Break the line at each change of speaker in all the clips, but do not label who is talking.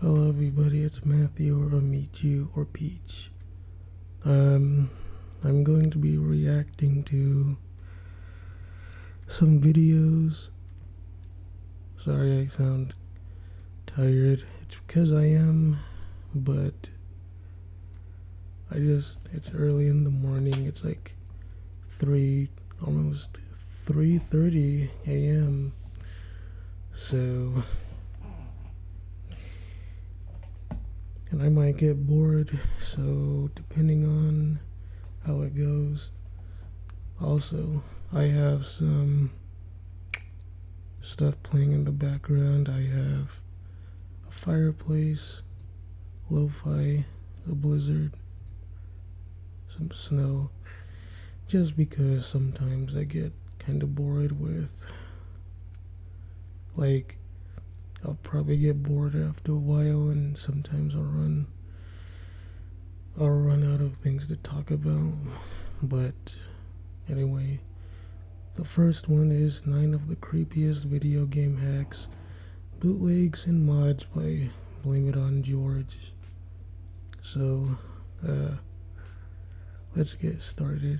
Hello everybody, it's Matthew or meachew or Peach. I'm going to be reacting to some videos. Sorry I sound tired. It's because I am, but it's early in the morning. It's like almost 3:30 a.m. So, and I might get bored, so depending on how it goes. Also, I have some stuff playing in the background. I have a fireplace, lo-fi, a blizzard, some snow, just because sometimes I get kind of bored with, like, I'll probably get bored after a while, and sometimes I'll run out of things to talk about. But anyway, the first one is 9 of the creepiest video game hacks, bootlegs and mods by Blame It On George. So, let's get started.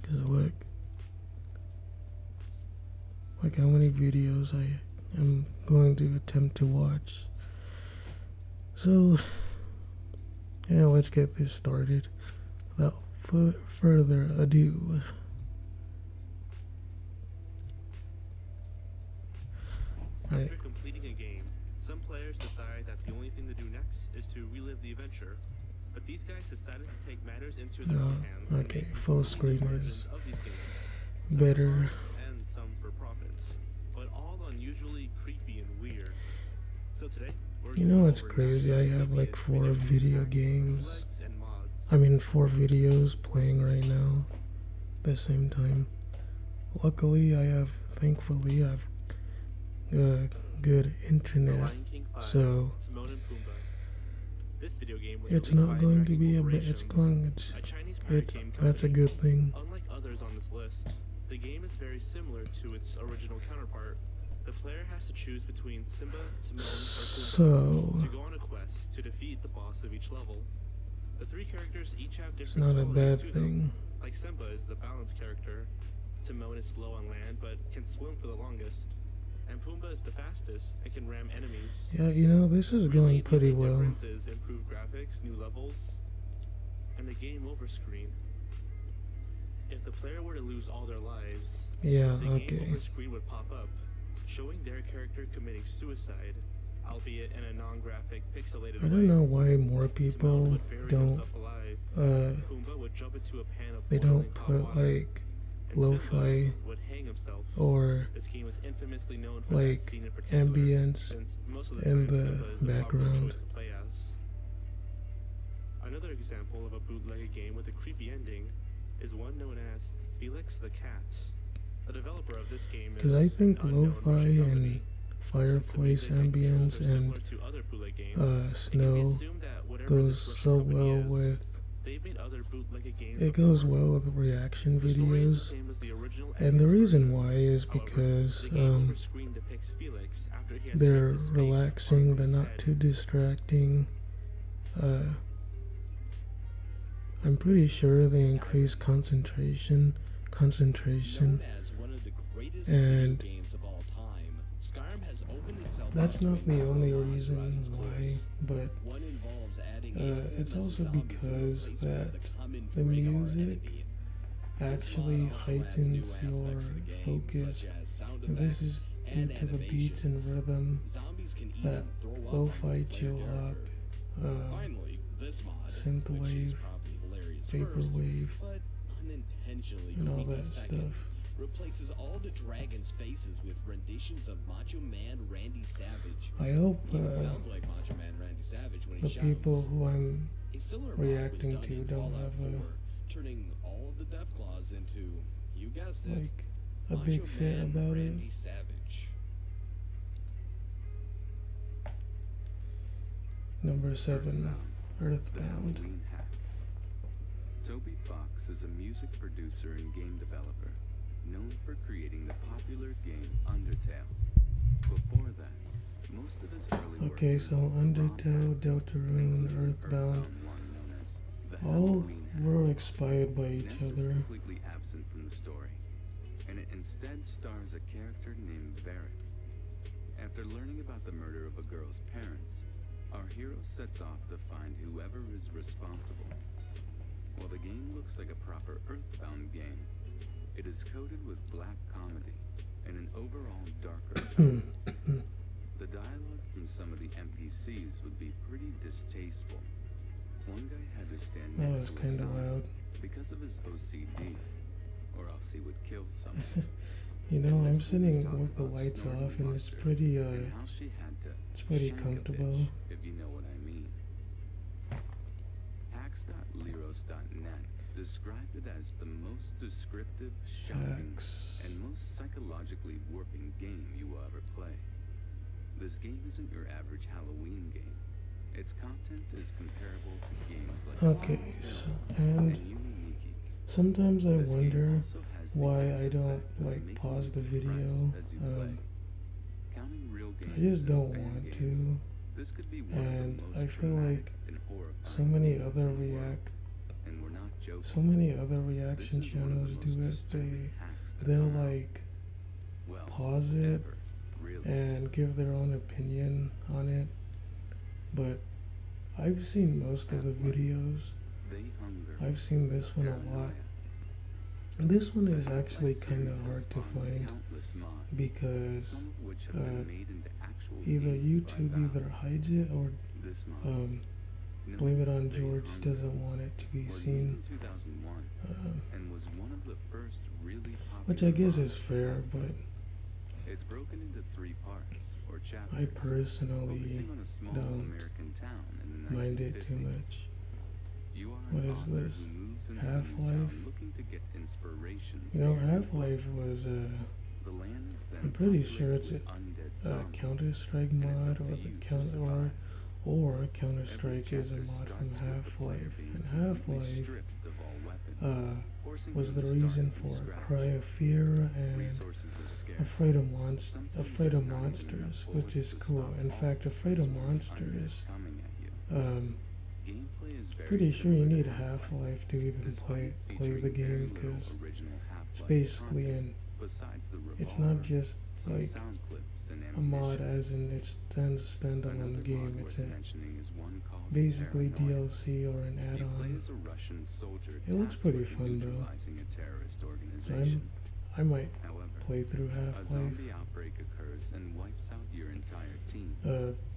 Cause look how many videos I am going to attempt to watch. So, yeah, let's get this started without further ado.
After completing a game, some players decide that the only thing to do next is to relive the adventure. But these guys decided to take matters into their own hands.
Okay, full screen is
of these games,
better.
And some for profits, but all unusually creepy and weird. So today,
you know what's crazy? I have like 4 video games. I mean 4 videos playing right now at the same time. Luckily, thankfully, I have good internet, so it's not going to be that's a good thing.
Unlike others on this list, the game is very similar to its original counterpart. The player has to choose between Simba, Timon, or Pumbaa to go on a quest to defeat the boss of each level. The 3 characters each have different
It's not a bad thing.
Like Simba is the balanced character, Timon is slow on land but can swim for the longest, and Pumbaa is the fastest and can ram enemies.
Yeah, you know, this is going pretty well.
Differences, improved graphics, new levels, and the game over screen. If the player were to lose all their lives, the game over screen would pop up, showing their character committing suicide, albeit in a non-graphic, pixelated way.
I don't know why more people don't they don't put like lo-fi or like ambience in the background.
Another example of a bootleg game with a creepy ending is one known as Felix the Cat. The developer of this game is,
because I think lo-fi and fireplace ambience and snow goes so well with reaction videos, and the reason why is because they're relaxing, they're not too distracting. I'm pretty sure they increase concentration, and that's not the only reason why, but it's also because that the music actually heightens your focus. And this is due to the beats and rhythm that lo-fi, chill hop, synthwave, vaporwave, and all that stuff.
Replaces all the dragons' faces with renditions of Macho Man Randy Savage.
I hope
sounds like Macho Man Randy Savage when he
the
shouts.
people who I'm reacting to don't have
turning all of the Deathclaws into, you guessed it,
like a big fit about
Randy
it.
Savage.
Number 7, Earthbound.
Toby Fox is a music producer and game developer, known for creating the popular game Undertale. Before that, Most of his early work
Okay, so Undertale, Deltarune, Earthbound,
one known as the
all
Halloween
were expired by each
Ness is
other.
completely absent from the story, and it instead stars a character named Varric. After learning about the murder of a girl's parents, our hero sets off to find whoever is responsible. While the game looks like a proper Earthbound game, it is coated with black comedy and an overall darker tone. The dialogue from some of the NPCs would be pretty distasteful. One guy had to stand
That
next
was
to a
kind of
sign
loud.
because of his OCD, or else he would kill someone.
You know, I'm
Let's
sitting
talk
with the
about
lights
snorting
off, and it's
mustard
pretty
and how she had to
it's pretty
shank a
comfortable.
bitch, if you know what I mean. Hacks.lyros.net described it as the most descriptive, shocking,
Hacks.
and most psychologically warping game you will ever play. This game isn't your average Halloween game. Its content is comparable to games like
Okay,
Silent
so,
Hill
and
and Yuminiki.
sometimes I
This game
wonder
also has the
why
added
I don't
effect of
like
making
pause
you
the video.
depressed as you play. Counting real
I
games
just
and
don't
fan
want
games,
to,
this could be one
and
of the
I
most
feel like
dramatic and horrifying
so many
games
other
in the world. And we're not joking.
so many other
This
reaction
is one of
channels
the
do
most
it.
disturbing hacks to
They'll
come out.
like
Well,
pause it
ever, really.
and give their own opinion on it, but I've seen most of the videos.
They hunger.
I've seen this one a lot. This one is actually kind of hard to find because
Some of which have
uh,
been made into actual
either
games by
YouTube
Valve.
either hides it or
This mod,
Blame It
known
on
as They
George
Hunger,
doesn't want it to be
was made
seen,
in 2001 and was one of the first really popular
which I guess is
mods.
fair, but
It's broken into 3 parts or chapters.
I personally
focusing on a small
don't
American town in the
mind it too
1950s.
much.
You are
What
an
is
author
this?
who moves into
Half-Life?
a new town looking to get inspiration.
You know,
for your new
Half-Life
book.
was
The land is then
I'm pretty
populated
sure it's
with undead
a
zombies.
Counter-Strike
and it's
mod
up to
or
you
the
to
count
survive.
or Counter-Strike
Every
is a
chapter
mod from
starts with the player
Half-Life,
being
and
completely
Half-Life
stripped of all weapons, forcing
was
them
the
to start
reason
from
for
scratch.
Cry of Fear and
Resources are scarce.
Afraid of
Sometimes
Afraid of
there's not even
Monsters,
enough
which
bullets
is
to
cool.
stop
In
all
fact,
the
Afraid of
swarm of
Monsters,
undead coming at you. Gameplay is very
pretty sure you
similar to
need
Half-Life.
Half-Life to even play
Despite
the
featuring
game,
very little
because
original
it's
Half-Life
basically
content, besides the
it's
revolver,
not just
some
like
sound clips and
a mod
ammunition.
as in it's standalone
Another
game.
mod
It's
worth
a
mentioning is one called
basically
Paranoia.
DLC or an
You play
add-on.
as a Russian soldier
It looks
tasked
pretty
with
fun, though.
neutralizing a terrorist
So
organization.
I might
However,
play through
a
Half-Life.
zombie outbreak occurs and wipes out your entire team,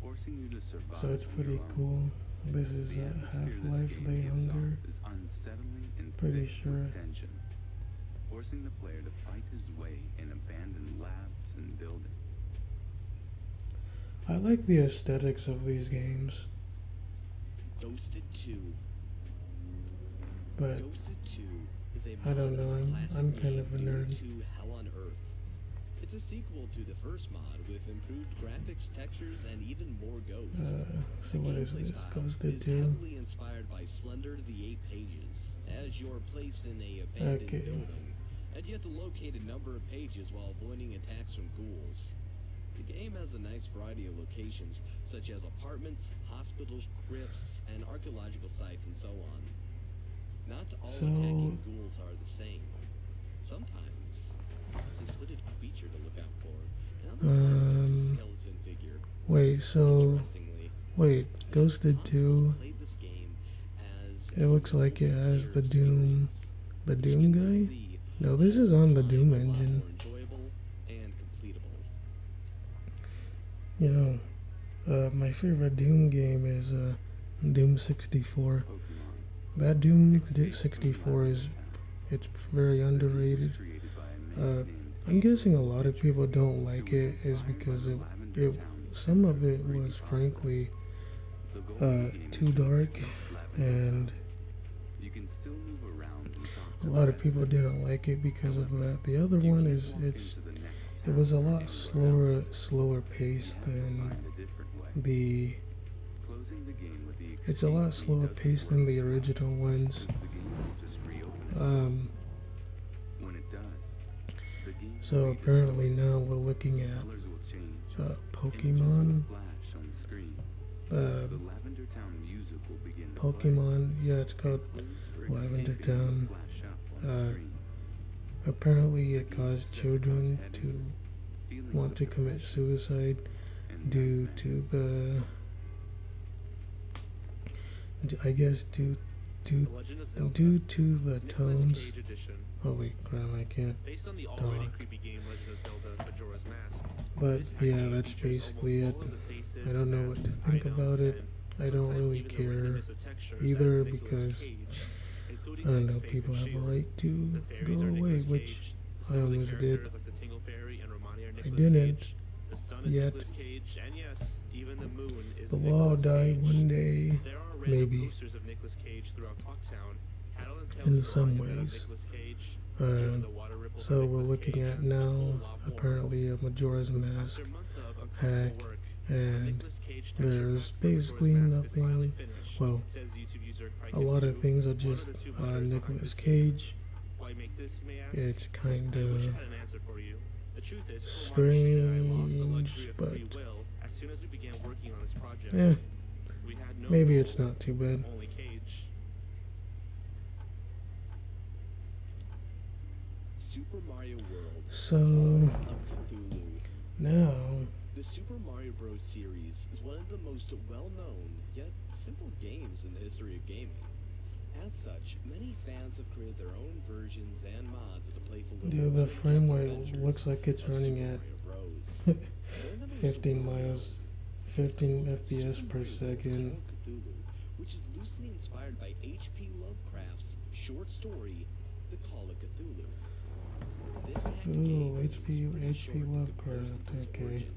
forcing you to survive
So it's
on
pretty
your own.
cool. This is
The atmosphere this
Half-Life
game
They
gives
Hunger.
off is unsettling and
Pretty
thick
sure.
with tension, forcing the player to fight his way in abandoned labs and buildings.
I like the aesthetics of these games,
Ghosted 2.
but
Ghosted 2 is a
I don't
mod
know,
of the
I'm
classic
kind of a
game
nerd.
to Hell on Earth. It's a sequel to the first mod with improved graphics, textures, and even more ghosts.
so
The
what is
gameplay
this?
style
Ghosted
is
2?
heavily inspired by Slender the Eight Pages, as you're placed in a abandoned
Okay.
building, and you have to locate a number of pages while avoiding attacks from ghouls. The game has a nice variety of locations, such as apartments, hospitals, crypts, and archaeological sites, and so on. Not all
So-
attacking ghouls are the same. Sometimes it's a hooded creature to look out for, and other times it's a skeleton figure.
Wait, wait, Ghosted 2,
Played this game as
it looks like it has the Doom
which
guy?
can make
No, this is on the
time
Doom
a lot
engine.
more enjoyable and completable.
You know, my favorite Doom game is Doom 64.
Pokemon.
That Doom
Escape
64
from
is
Town.
it's very
The game was
underrated.
created by a man named
I'm guessing a
Pedro
lot of
Pedro,
people don't
who
like
was
it is
inspired by
because
the
it
Lavender Town
some of
center
it
creepypasta.
was frankly
The goal of the game
too
is to
dark,
escape Lavender
and
Town. You can still move around and talk to
a lot of
the
people
residents.
didn't like it because of that. The other
You
one
can't
is
walk
it's
into the next
it
town
was a
or
lot
anywhere
slower
else.
paced
You have to
than
find a different way.
the
Closing the game with the
it's a lot
escape key
slower
doesn't
paced than
work
the
as well,
original ones.
since the game will just reopen itself. When it does, the game will
So
read the
apparently
story.
now we're looking at
Colors will change.
Pokemon.
Images will screen,
uh,
the Lavender Town music will begin to
Pokemon. Yeah, it's called
play. Clues for
Lavender
escaping will
Town.
flash up on the screen.
Apparently, it
The
caused
set
children
cause
to
headaches, feelings
want
of
to commit
depression,
suicide
and
due to
nightmares.
I guess due
The Legend of Zelda,
to the
Nicolas
tones.
Cage edition.
Holy crap, I can't
Based on the already
talk.
creepy game Legend of Zelda: Majora's Mask,
But
this
yeah,
game
that's
features
basically it.
almost all of the faces,
I don't know what to
masks,
think
items,
about it.
and
I don't
sometimes
really
even the
care
randomness of textures
either
as Nicolas
because
Cage, including
I don't
Link's
know,
face
people
and
have a
shield.
right to
The
go
fairies are
away,
Nicolas
which
Cage.
I
Some of the
almost
characters
did.
like the Tingle Fairy and Romani are
I
Nicolas
didn't
Cage. The sun is
yet.
Nicolas Cage, and yes, even the moon is
The law will
Nicolas
die
Cage.
one day,
There are random
maybe.
posters of Nicolas Cage throughout Clocktown. Tattle and Tales
In
of
some
Veronica of
ways.
Nicolas Cage.
Um,
The water ripple
So
from
we're
Nicolas
looking
Cage,
at
and a whole
now
lot more.
apparently a Majora's Mask
After months of
hack,
uncomfortable work,
and
Nicolas Cage
there's
texture pack
basically
Majora's Mask is finally
nothing.
finished,
Well,
says YouTube user
a lot of
Criken2,
things are
one of
just
the two writers behind
Nicolas
this game.
Cage.
Why make this, you may ask?
It's kind
I wish I
of
had an answer for you. The truth is, Omar Rashid and I lost the luxury of free
but
will as soon as we began working on this project.
yeah,
We had no
maybe
goal,
it's not too bad.
only Cage.
Super Mario World,
So
Call of Cthulhu.
now,
The Super Mario Bros. Series is one of the most well-known, yet simple games in the history of gaming. As such, many fans have created their own versions and mods of the playful little
dude, the frame rate
adventures
looks like it's
of
running
Super
at
Mario Bros.
15 miles, 15 FPS per second.
Call of Cthulhu, which is loosely inspired by H.P. Lovecraft's short story, The Call of Cthulhu. This hack game
Ooh,
is pretty
H.P.
short in
Lovecraft,
comparison to its
okay.
origin,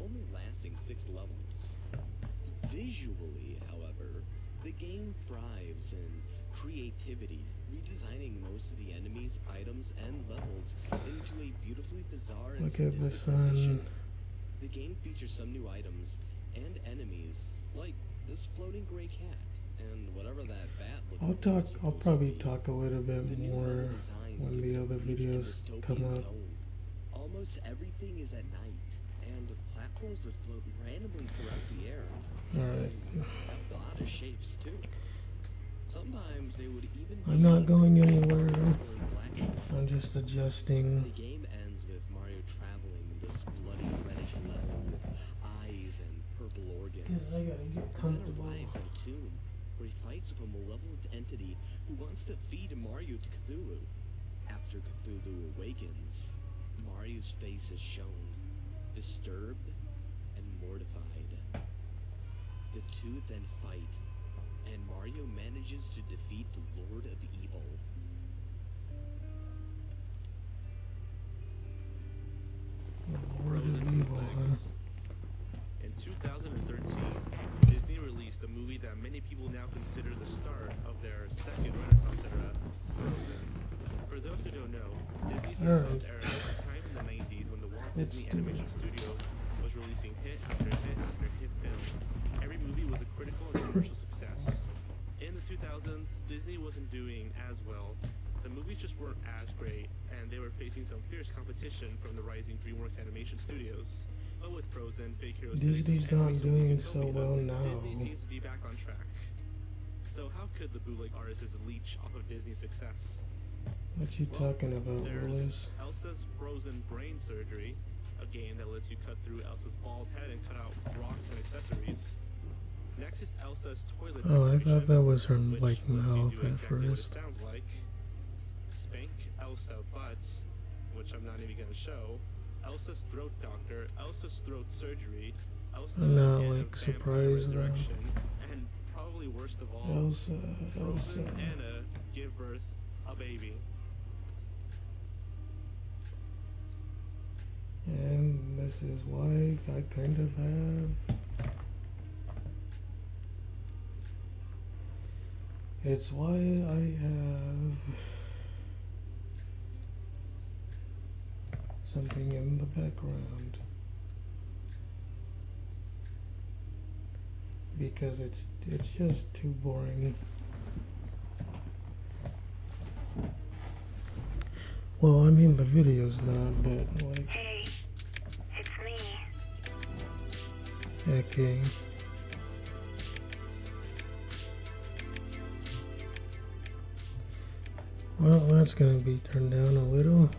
only lasting 6 levels. Visually, however, the game thrives in creativity, redesigning most of the enemies, items, and levels into a beautifully bizarre and
Look at the
sadistic rendition.
sun.
The game features some new items and enemies, like this floating gray cat and whatever that bat looks like.
I'll probably talk a little bit
The new
more
level designs
when
give
the
it a
other
creepy
videos
dystopian
come out.
tone. Almost everything is at night, and platforms that float randomly throughout the air.
Alright,
Have the oddest shapes too. Sometimes they would even
I'm
be
not going anywhere.
colorful and black and white.
I'm just adjusting.
The game ends with Mario traveling in this bloody reddish level with eyes and purple organs.
I gotta get
Then
comfortable.
arrives at a tomb where he fights with a malevolent entity who wants to feed Mario to Cthulhu. After Cthulhu awakens, Mario's face is shown, disturbed and mortified. The two then fight, and Mario manages to defeat the Lord of Evil.
Lord of
Frozen
Evil, huh?
bootlegs. In 2013, Disney released a movie that many people now consider the start of their second Renaissance era, Frozen. For those who don't know, Disney's Renaissance era was a time in the 90s when the Walt
Let's
Disney
do
Animation Studio was releasing hit after hit after hit film. Every movie was a critical and commercial success. In the 2000s, Disney wasn't doing as well. The movies just weren't as great, and they were facing some fierce competition from the rising DreamWorks Animation Studios. But with Frozen, Big Hero 6,
Disney's
and
not
recently
doing so
Zootopia,
well now.
Disney seems to be back on track. So how could the bootleg artists leech off of Disney's success?
What you
Well,
talking about,
there's
Willis?
Elsa's Frozen Brain Surgery, a game that lets you cut through Elsa's bald head and cut out rocks and accessories. Next is Elsa's Toilet
Oh, I
Decoration,
thought that was her
which
like
lets you
mouth
do
at
exactly what it
first.
sounds like. Spank Elsa Butt, which I'm not even gonna show. Elsa's Throat Doctor, Elsa's Throat Surgery, Elsa
I'm not,
and a
like,
Vampire
surprised, though.
Resurrection, and probably worst of all,
Elsa,
Frozen Anna give birth a baby.
And this is why I kind of have. It's why I have something in the background. Because it's just too boring. Well, I mean the video's not, but like
Hey, it's me.
Okay. Well, that's gonna be turned down a little.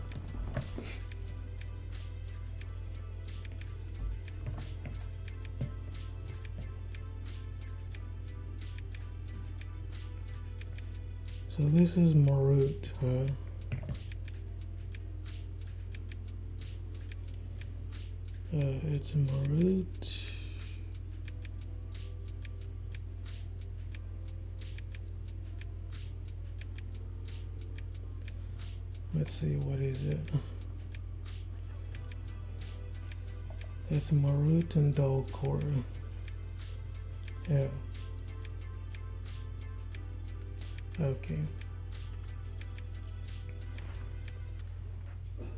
So this is Marut, huh? It's Marut. Let's see, what is it? It's Marut and Dalcor. Yeah. Okay.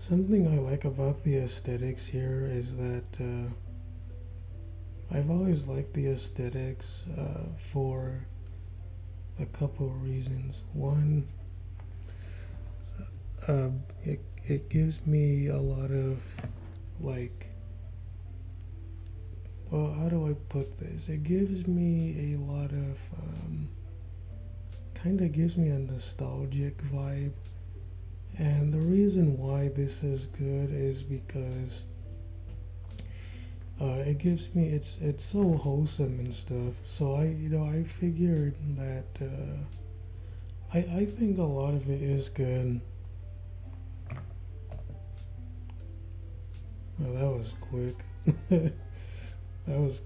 Something I like about the aesthetics here is that I've always liked the aesthetics for a couple of reasons. One, it gives me a lot of, like, well, how do I put this? It gives me a lot of, kind of gives me a nostalgic vibe. And the reason why this is good is because it gives me, it's so wholesome and stuff. So I figured that I think a lot of it is good. Well, that was quick. that was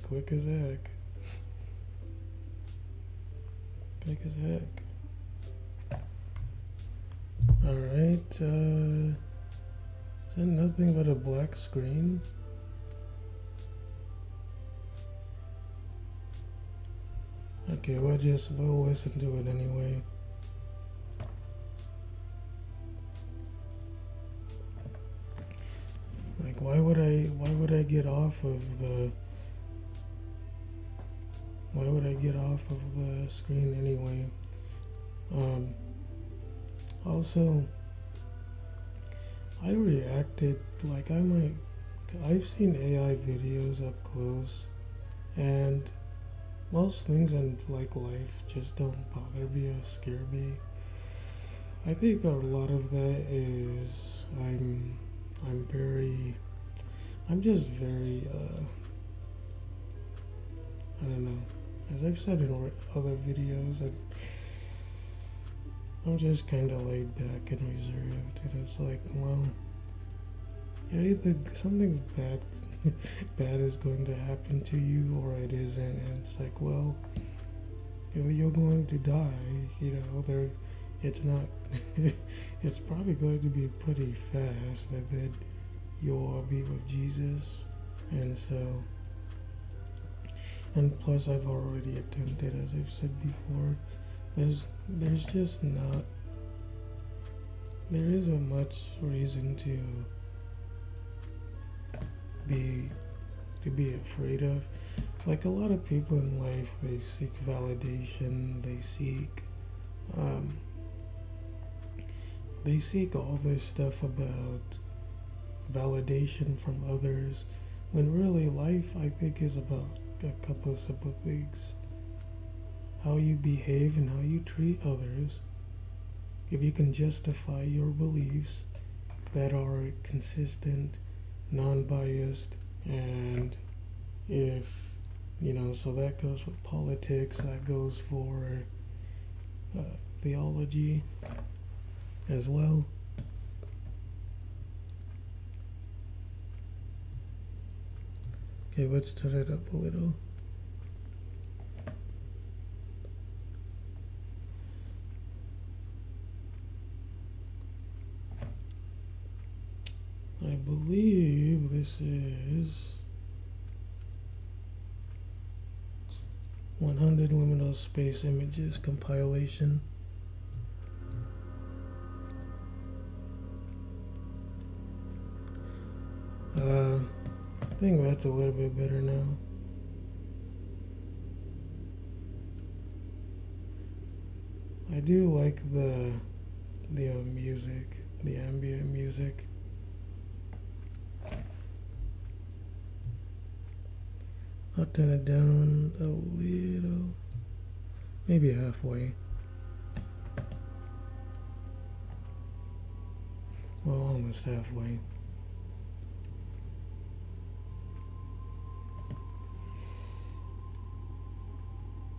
quick as heck. Quick as heck. Alright, is that nothing but a black screen? Okay, we'll listen to it anyway. Like, why would I get off of the screen anyway? Also, I reacted, like, I've seen AI videos up close, and most things in, like, life just don't bother me or scare me. I think a lot of that is I'm just very, I don't know, as I've said in other videos, I'm just kind of laid back and reserved, and it's like, well, yeah, either something bad is going to happen to you, or it isn't, and it's like, well, if you're going to die, it's not, it's probably going to be pretty fast, and then you'll be with Jesus, and so, and plus I've already attempted, as I've said before, there's just not, there isn't much reason to be afraid of. Like, a lot of people in life, they seek validation, they seek all this stuff about validation from others, when really life, I think, is about a couple of simple things. How you behave and how you treat others. If you can justify your beliefs that are consistent, non-biased, and if, so that goes with politics, that goes for theology as well. Okay, let's turn it up a little. I believe this is 100 liminal space images compilation. I think that's a little bit better now. I do like the music, the ambient music. I'll turn it down a little, maybe halfway. Well, almost halfway.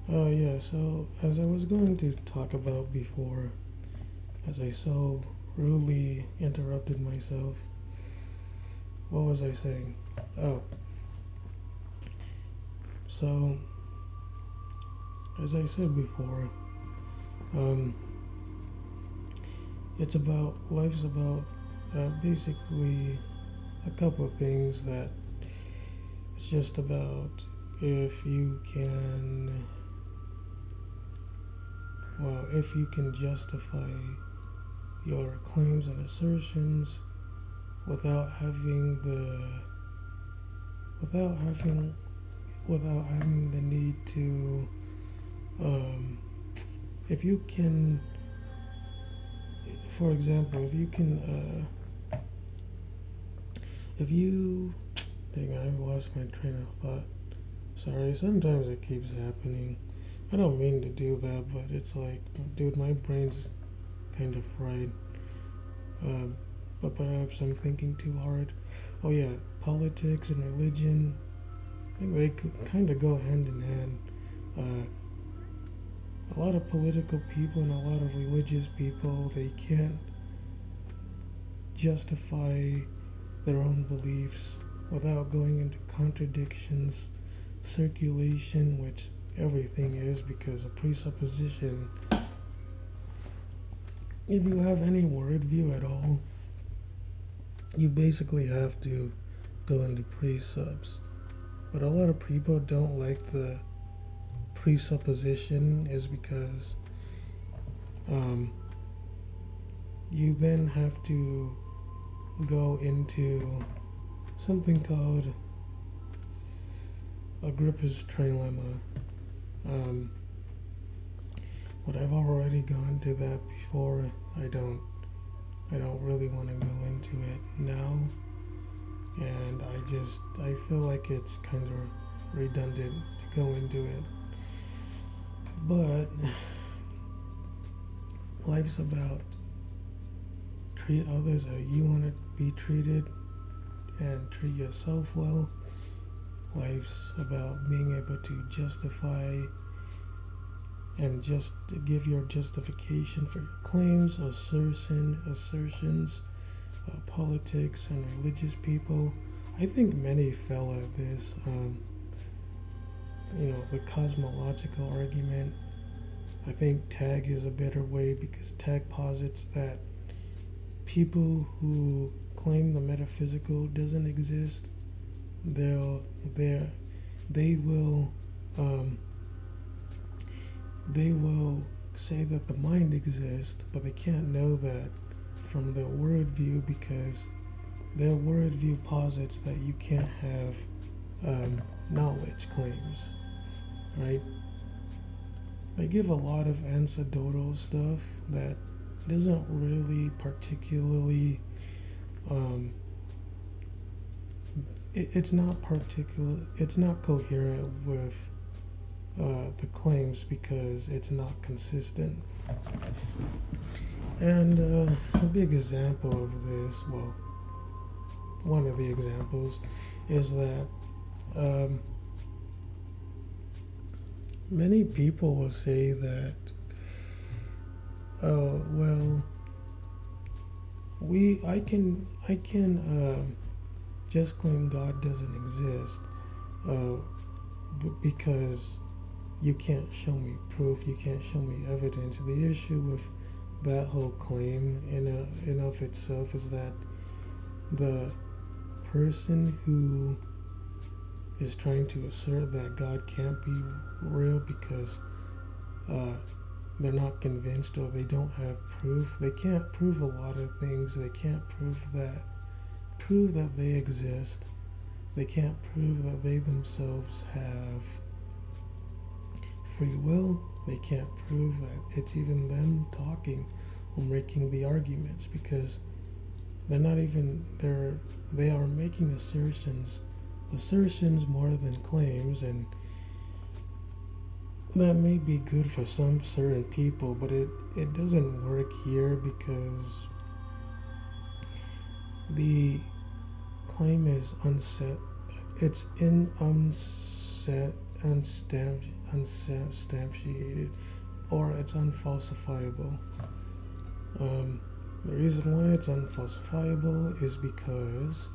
Yeah, so as I was going to talk about before, as I so rudely interrupted myself, what was I saying? Oh, so as I said before, life's about basically a couple of things that it's just about if you can, if you can justify your claims and assertions without having the need to, if you can, for example, dang, I've lost my train of thought. Sorry, sometimes it keeps happening. I don't mean to do that, but it's like, dude, my brain's kind of fried. But perhaps I'm thinking too hard. Oh yeah, politics and religion, I think they kind of go hand in hand. A lot of political people and a lot of religious people, they can't justify their own beliefs without going into contradictions, circulation, which everything is, because a presupposition, if you have any worldview at all, you basically have to go into presubs. But a lot of people don't like the presupposition is because you then have to go into something called Agrippa's trilemma. But I've already gone to that before. I don't really want to go into it now, and I feel like it's kind of redundant to go into it. But life's about treat others how you want to be treated and treat yourself well. Life's about being able to justify and just give your justification for your claims, assertions, politics, and religious people. I think many fell at this. The cosmological argument. I think tag is a better way because tag posits that people who claim the metaphysical doesn't exist, they will say that the mind exists, but they can't know that from their worldview because their worldview posits that you can't have knowledge claims, right? They give a lot of anecdotal stuff that doesn't really particularly, it's not coherent with the claims because it's not consistent. And a big example of this, well, one of the examples is that many people will say that, I can just claim God doesn't exist because you can't show me proof, you can't show me evidence. The issue with that whole claim in of itself is that the person who is trying to assert that God can't be real because they're not convinced or they don't have proof. They can't prove a lot of things. They can't prove that they exist. They can't prove that they themselves have free will. They can't prove that it's even them talking or making the arguments because they are making assertions assertions more than claims, and that may be good for some certain people, but it doesn't work here because the claim is unset. It's unsubstantiated, or it's unfalsifiable. The reason why it's unfalsifiable is because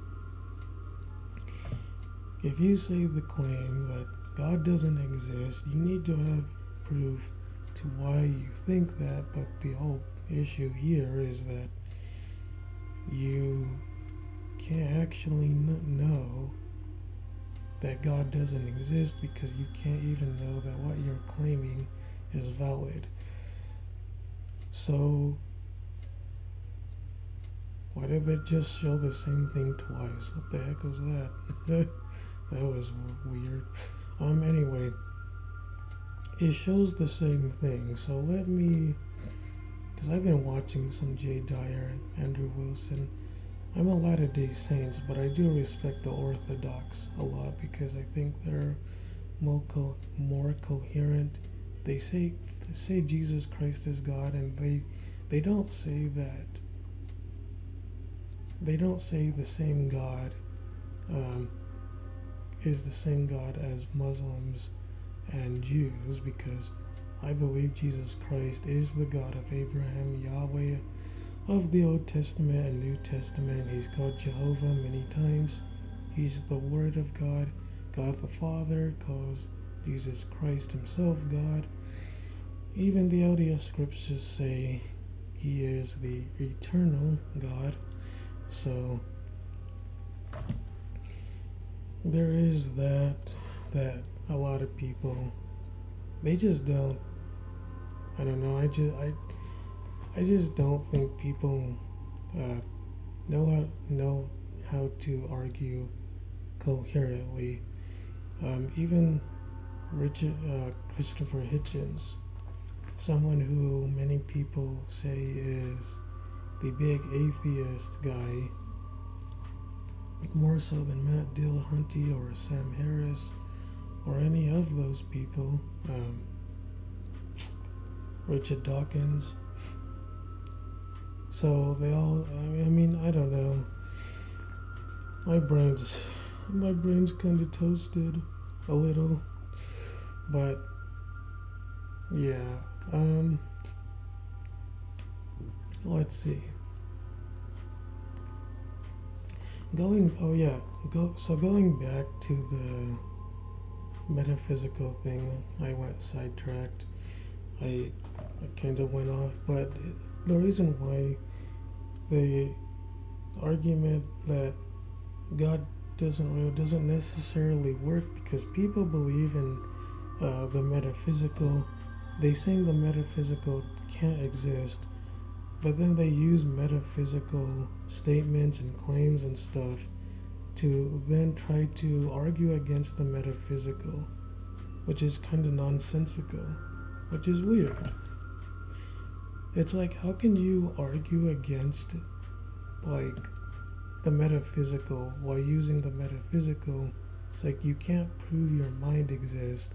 if you say the claim that God doesn't exist, you need to have proof to why you think that, but the whole issue here is that you can't actually know that God doesn't exist because you can't even know that what you're claiming is valid. So why did they just show the same thing twice? What the heck was that? That was weird. Anyway, it shows the same thing. So let me, because I've been watching some Jay Dyer, Andrew Wilson. I'm a Latter-day Saints, but I do respect the Orthodox a lot because I think they're more coherent. They say Jesus Christ is God, and they don't say that. They don't say the same God is the same God as Muslims and Jews, because I believe Jesus Christ is the God of Abraham, Yahweh of the Old Testament and New Testament. He's called Jehovah many times. He's the Word of God. God the Father calls Jesus Christ himself God. Even the LDS scriptures say he is the eternal God. So there is that a lot of people, they just don't, I don't know, I just don't think people know how to argue coherently. Even Christopher Hitchens, someone who many people say is the big atheist guy, more so than Matt Dillahunty or Sam Harris or any of those people, Richard Dawkins. So they all, I mean, I don't know. My brain's kind of toasted a little, but yeah. Let's see. Going back to the metaphysical thing, I went sidetracked. I kind of went off, but the reason why the argument that God doesn't necessarily work, because people believe in the metaphysical. They say the metaphysical can't exist, but then they use metaphysical statements and claims and stuff to then try to argue against the metaphysical, which is kind of nonsensical, which is weird. It's like, how can you argue against like the metaphysical while using the metaphysical? It's like you can't prove your mind exists.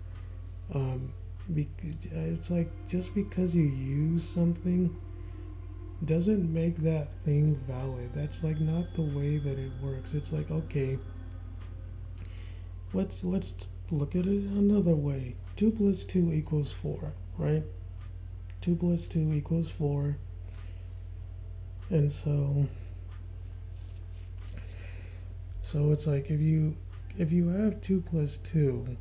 It's like, just because you use something doesn't make that thing valid. That's like not the way that it works. It's like, okay, let's look at it another way. 2 plus 2 equals 4, right? 2 plus 2 equals 4. And so it's like, if you have 2 plus 2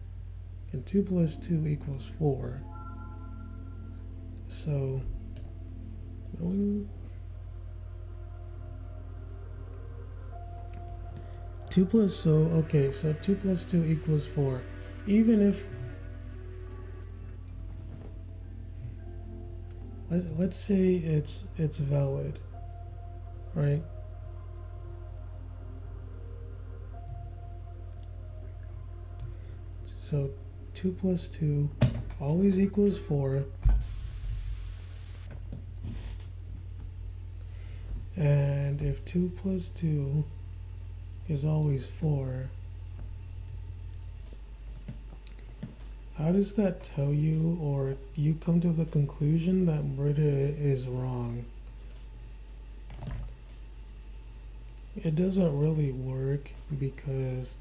and 2 plus 2 equals 4, so going 2 plus, so 2 plus 2 equals 4. Even if, let's say it's valid, right? So 2 plus 2 always equals 4. And if 2 plus 2 is always 4, how does that tell you, or you come to the conclusion that murder is wrong? It doesn't really work because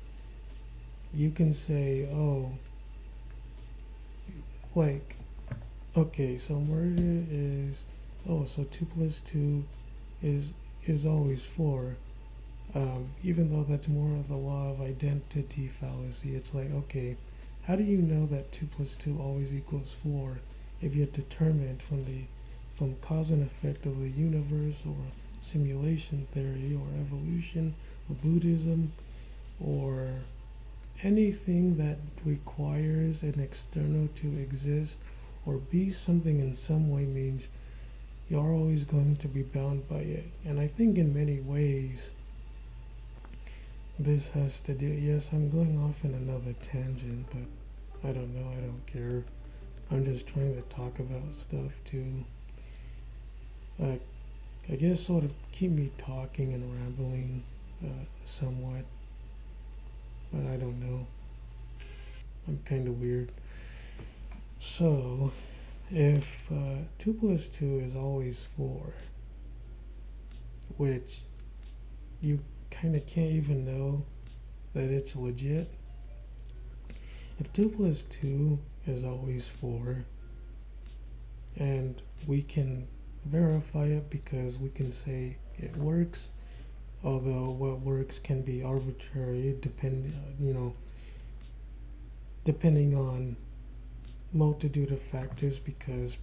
you can say, oh, like, okay, so murder is, oh, so 2 plus 2 is is always 4. Even though that's more of the law of identity fallacy, it's like, okay, how do you know that 2 plus 2 always equals 4 if you're determined from cause and effect of the universe, or simulation theory, or evolution, or Buddhism, or anything that requires an external to exist or be something in some way means you're always going to be bound by it. And I think in many ways this has to do, yes, I'm going off in another tangent, but I don't know, I don't care. I'm just trying to talk about stuff to, I guess, sort of keep me talking and rambling somewhat. But I don't know. I'm kind of weird. So, if 2 plus 2 is always 4, which you kind of can't even know that it's legit. If 2 plus 2 is always 4, and we can verify it because we can say it works, although what works can be arbitrary, depending on multitude of factors, because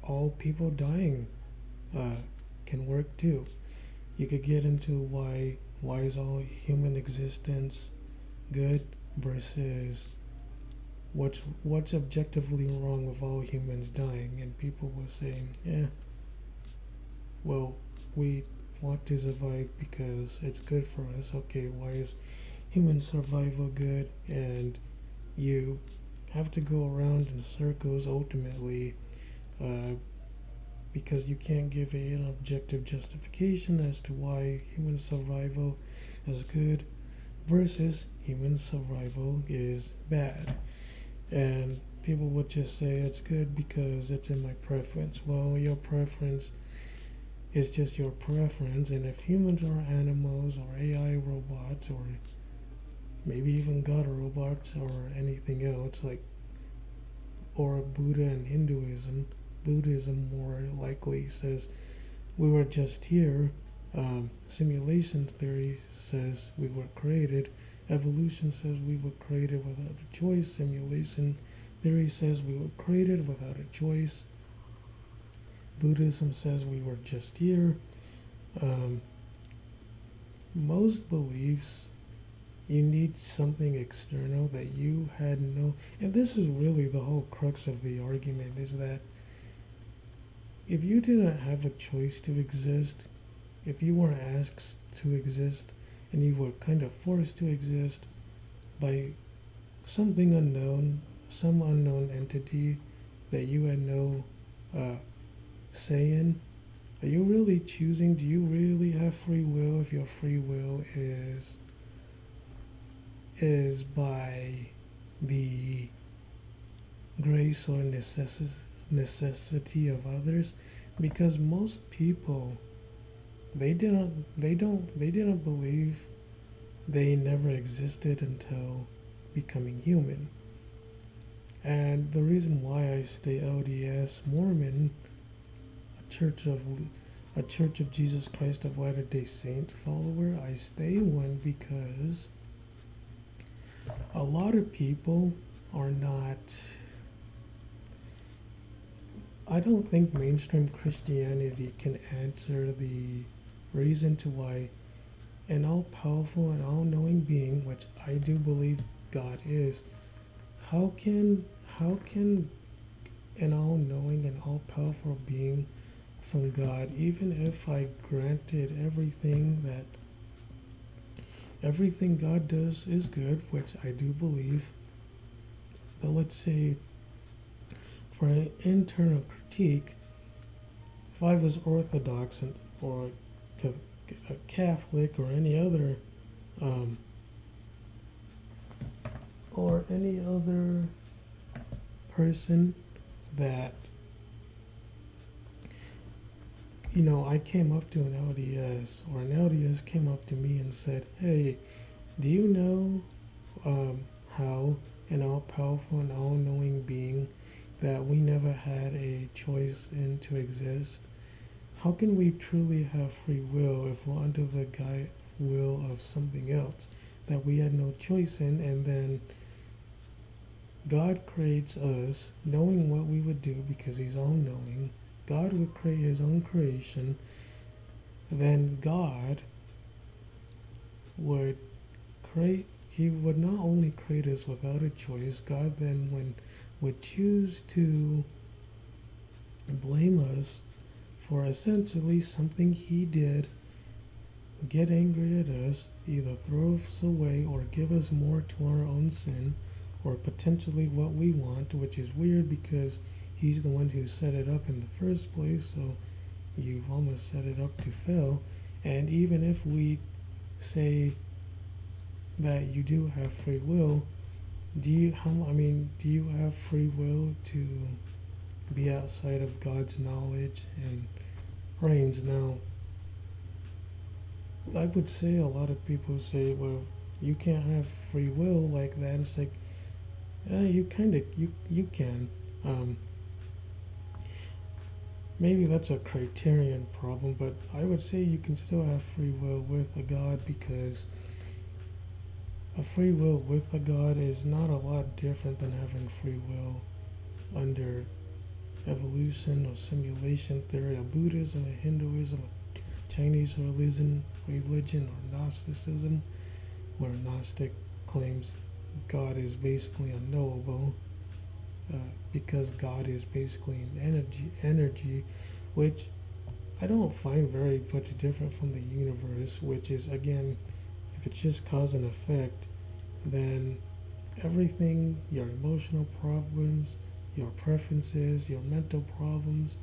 all people dying can work too. You could get into why is all human existence good versus what's objectively wrong with all humans dying, and people will say, yeah, well, we want to survive because it's good for us. Okay, why is human survival good? And you have to go around in circles ultimately, because you can't give an objective justification as to why human survival is good versus human survival is bad. And people would just say it's good because it's in my preference. Well, your preference is just your preference, and if humans are animals or AI robots or maybe even God robots or anything else, like, or Buddha and Hinduism, Buddhism more likely says we were just here. Simulation theory says we were created. Evolution says we were created without a choice. Simulation theory says we were created without a choice. Buddhism says we were just here. Most beliefs, you need something external that you had no, and this is really the whole crux of the argument, is that if you didn't have a choice to exist, if you weren't asked to exist, and you were kind of forced to exist by something unknown, some unknown entity that you had no say in, are you really choosing? Do you really have free will if your free will is by the grace or necessity of others? Because most people, they didn't believe they never existed until becoming human. And the reason why I stay LDS Mormon, a Church of Jesus Christ of Latter-day Saints follower, I stay one because a lot of people are not, I don't think mainstream Christianity can answer the reason to why an all-powerful and all-knowing being, which I do believe God is, how can an all-knowing and all-powerful being from God, even if I granted everything God does is good, which I do believe, but let's say for an internal critique, if I was Orthodox or a Catholic or any other person that, I came up to an LDS, or an LDS came up to me and said, hey, do you know how an all-powerful and all-knowing being that we never had a choice in to exist, how can we truly have free will if we're under the will of something else that we had no choice in? And then God creates us knowing what we would do because he's all-knowing. God would create his own creation. Then God would he would not only create us without a choice, God then would choose to blame us for essentially something he did, get angry at us, either throw us away or give us more to our own sin, or potentially what we want, which is weird because he's the one who set it up in the first place, so you've almost set it up to fail. And even if we say that you do have free will, do you have free will to be outside of God's knowledge and reigns? Now, I would say a lot of people say, well, you can't have free will like that. And it's like, you can. Maybe that's a criterion problem, but I would say you can still have free will with a God, because a free will with a God is not a lot different than having free will under evolution or simulation theory of Buddhism or Hinduism or Chinese religion or Gnosticism, where Gnostic claims God is basically unknowable, because God is basically an energy, which I don't find very much different from the universe, which is, again, if it's just cause and effect, then everything, your emotional problems, your preferences, your mental problems,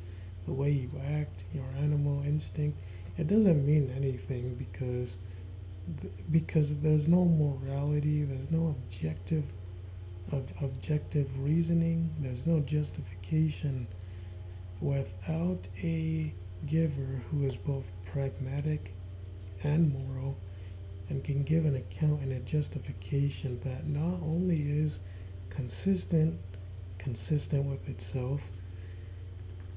the way you act, your animal instinct, it doesn't mean anything because there's no morality, there's no objective reasoning, there's no justification without a giver who is both pragmatic and moral and can give an account and a justification that not only is consistent with itself,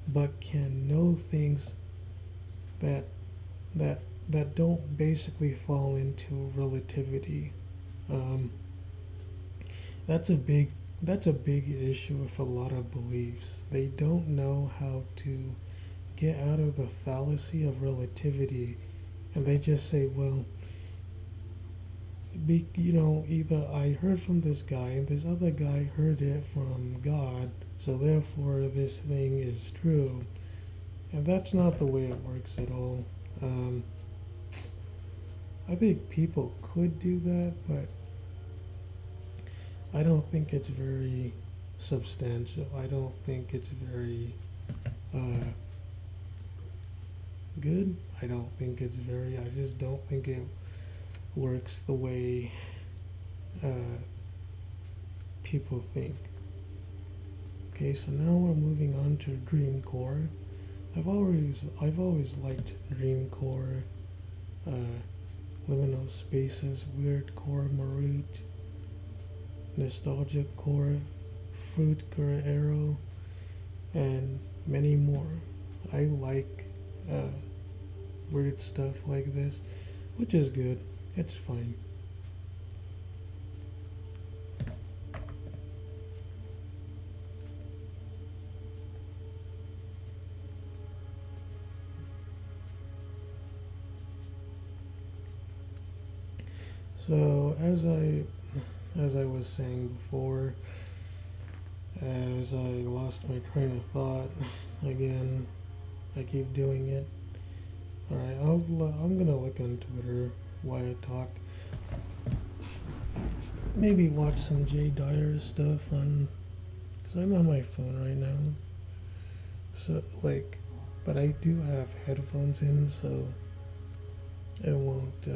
but can know things that don't basically fall into relativity. That's a big issue with a lot of beliefs. They don't know how to get out of the fallacy of relativity, and they just say, well, either I heard from this guy and this other guy heard it from God, so therefore this thing is true. And that's not the way it works at all. I think people could do that, but I don't think it's very substantial. I don't think it's very good. I just don't think it works the way people think. Okay, so now we're moving on to Dream Core. I've always liked Dream Core, Liminal Spaces, Weird Core, Marut, Nostalgic Core, Fruit Arrow, and many more. I like weird stuff like this, which is good. It's fine. So as I was saying before, as I lost my train of thought again, I keep doing it. All right, I'm gonna look on Twitter while I talk. Maybe watch some Jay Dyer stuff because I'm on my phone right now. So but I do have headphones in, so it won't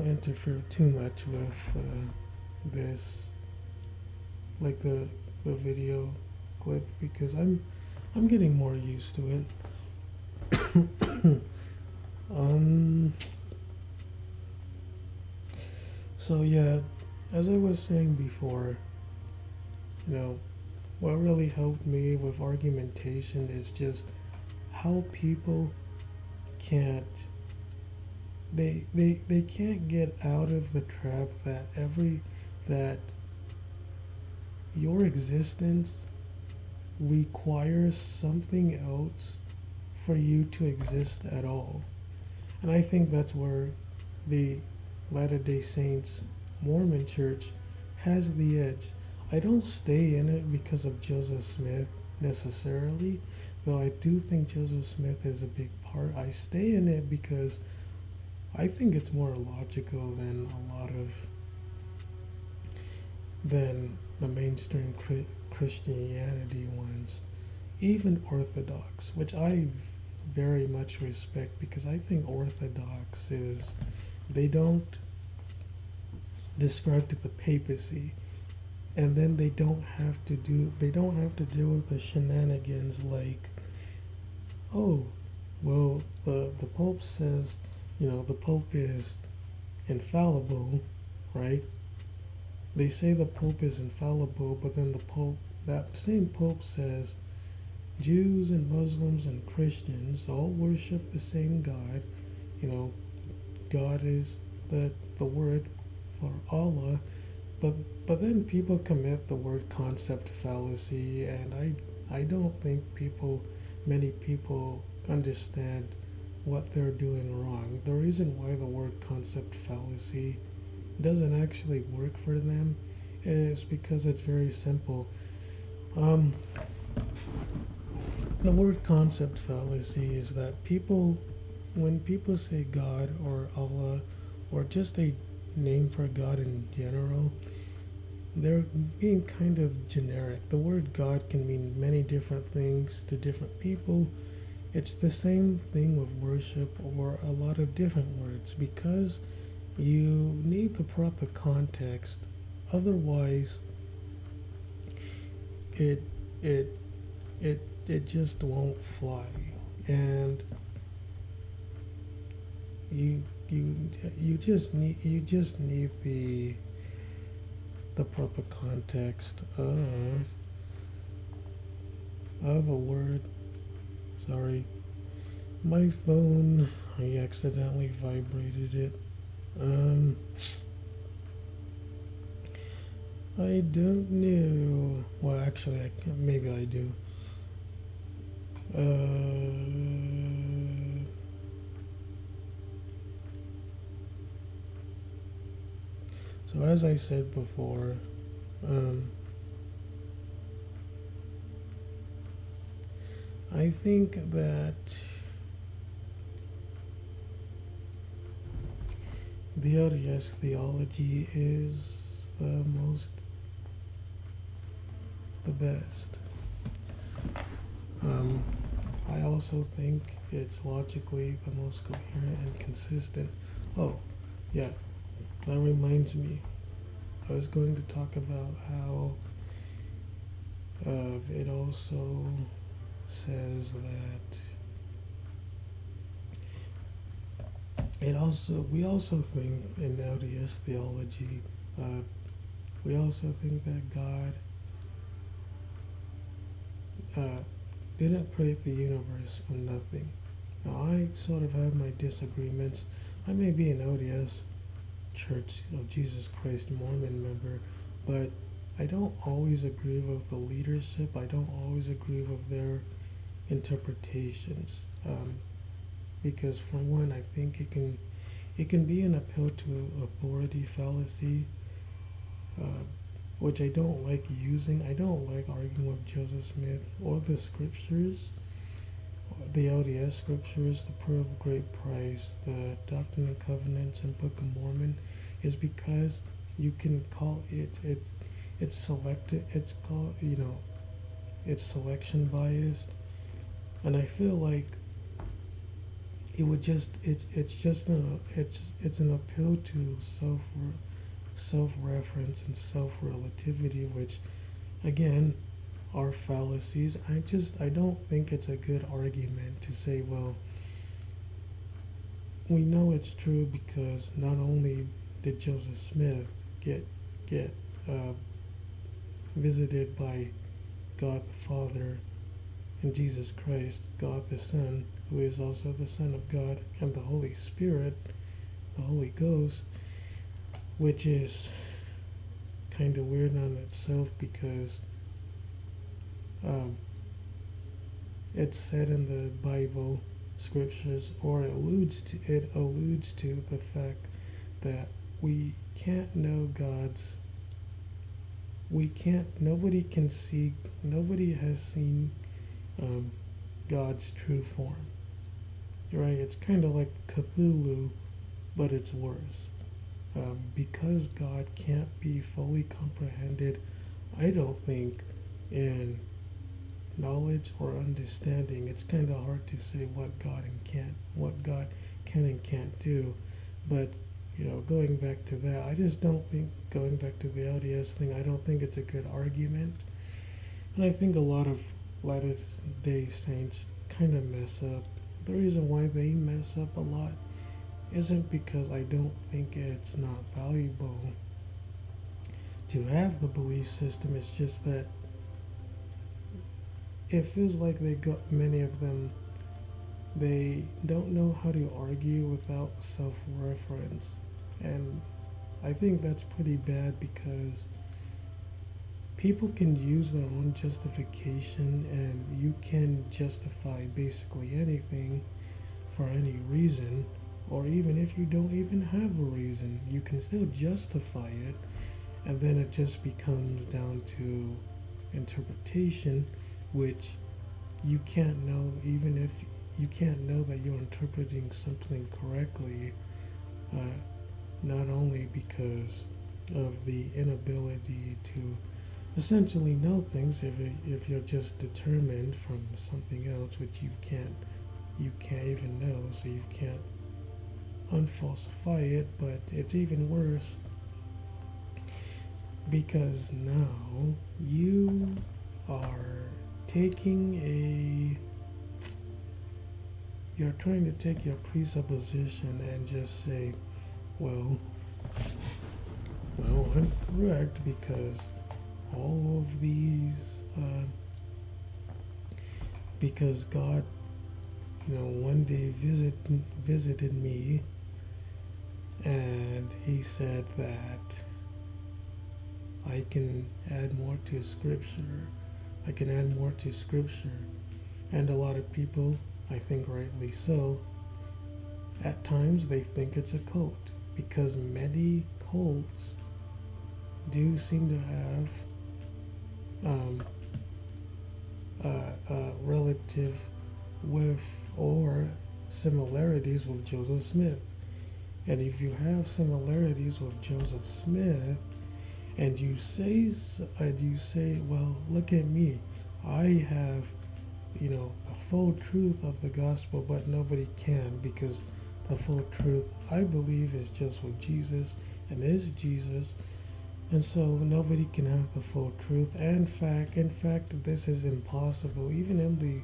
interfere too much with this like the video clip because I'm getting more used to it. um. So yeah, as I was saying before, you know, what really helped me with argumentation is just how people can't they can't get out of the trap that that your existence requires something else for you to exist at all. And I think that's where the Latter day Saints Mormon church has the edge. I don't stay in it because of Joseph Smith necessarily, though I do think Joseph Smith is a big part. I stay in it because I think it's more logical than a lot of than the mainstream Christianity ones, even Orthodox, which I very much respect because I think Orthodox is they don't describe to the papacy, and then they don't have to deal with the shenanigans like, oh, well, the Pope says, the Pope is infallible, right? They say the Pope is infallible, but then that same Pope says Jews and Muslims and Christians all worship the same God. God is the word for Allah, but then people commit the word concept fallacy, and I don't think many people understand what they're doing wrong. The reason why the word concept fallacy doesn't actually work for them is because it's very simple. The word concept fallacy is that when people say God or Allah or just a name for God in general, they're being kind of generic. The word God can mean many different things to different people. It's the same thing with worship or a lot of different words because you need the proper context. Otherwise, it it it just won't fly. And you just need the proper context of a word. Sorry, my phone, I accidentally vibrated it. I don't know. Well, actually, maybe I do. So as I said before, I think that the LDS theology is the best. I also think it's logically the most coherent and consistent. Oh, yeah, that reminds me. I was going to talk about how it also says that we also think in LDS theology, we also think that God didn't create the universe from nothing. Now, I sort of have my disagreements. I may be an LDS Church of Jesus Christ Mormon member, but I don't always agree with the leadership. I don't always agree with their interpretations, because for one, I think it can be an appeal to authority fallacy, which I don't like using. I don't like arguing with Joseph Smith or the scriptures, the LDS scriptures, the Pearl of Great Price, the Doctrine and Covenants, and Book of Mormon, is because you can call it's selected. It's called it's selection biased, and I feel like it would just it's an appeal to self-reference and self-relativity, which again, are fallacies. I don't think it's a good argument to say, well, we know it's true because not only did Joseph Smith get uh, visited by God the Father and Jesus Christ, God the Son, who is also the Son of God, and the Holy Spirit, the Holy Ghost, which is kind of weird on itself because um, it's said in the Bible scriptures, or it alludes to the fact that we can't know nobody can see, nobody has seen God's true form, right? It's kind of like Cthulhu, but it's worse. Because God can't be fully comprehended, I don't think in knowledge or understanding, it's kind of hard to say what God can and can't do. But going back to that, I just don't think, going back to the LDS thing, I don't think it's a good argument, and I think a lot of Latter-day Saints kind of mess up. The reason why they mess up a lot isn't because I don't think it's not valuable to have the belief system. It's just that it feels like many of them, they don't know how to argue without self-reference. And I think that's pretty bad because people can use their own justification, and you can justify basically anything for any reason, or even if you don't even have a reason, you can still justify it, and then it just becomes down to interpretation, which you can't know, even if you can't know that you're interpreting something correctly, not only because of the inability to essentially know things, if you're just determined from something else which you can't even know, so you can't unfalsify it. But it's even worse because now you are you're trying to take your presupposition and just say, well, I'm correct because all of these, because God, one day visited me, and he said that I can add more to Scripture. I can add more to Scripture. And a lot of people, I think rightly so, at times they think it's a cult, because many cults do seem to have relative with or similarities with Joseph Smith. And if you have similarities with Joseph Smith, and you say, well, look at me, I have, the full truth of the gospel, but nobody can, because the full truth, I believe, is just with Jesus and is Jesus, and so nobody can have the full truth. And in fact, this is impossible, even in the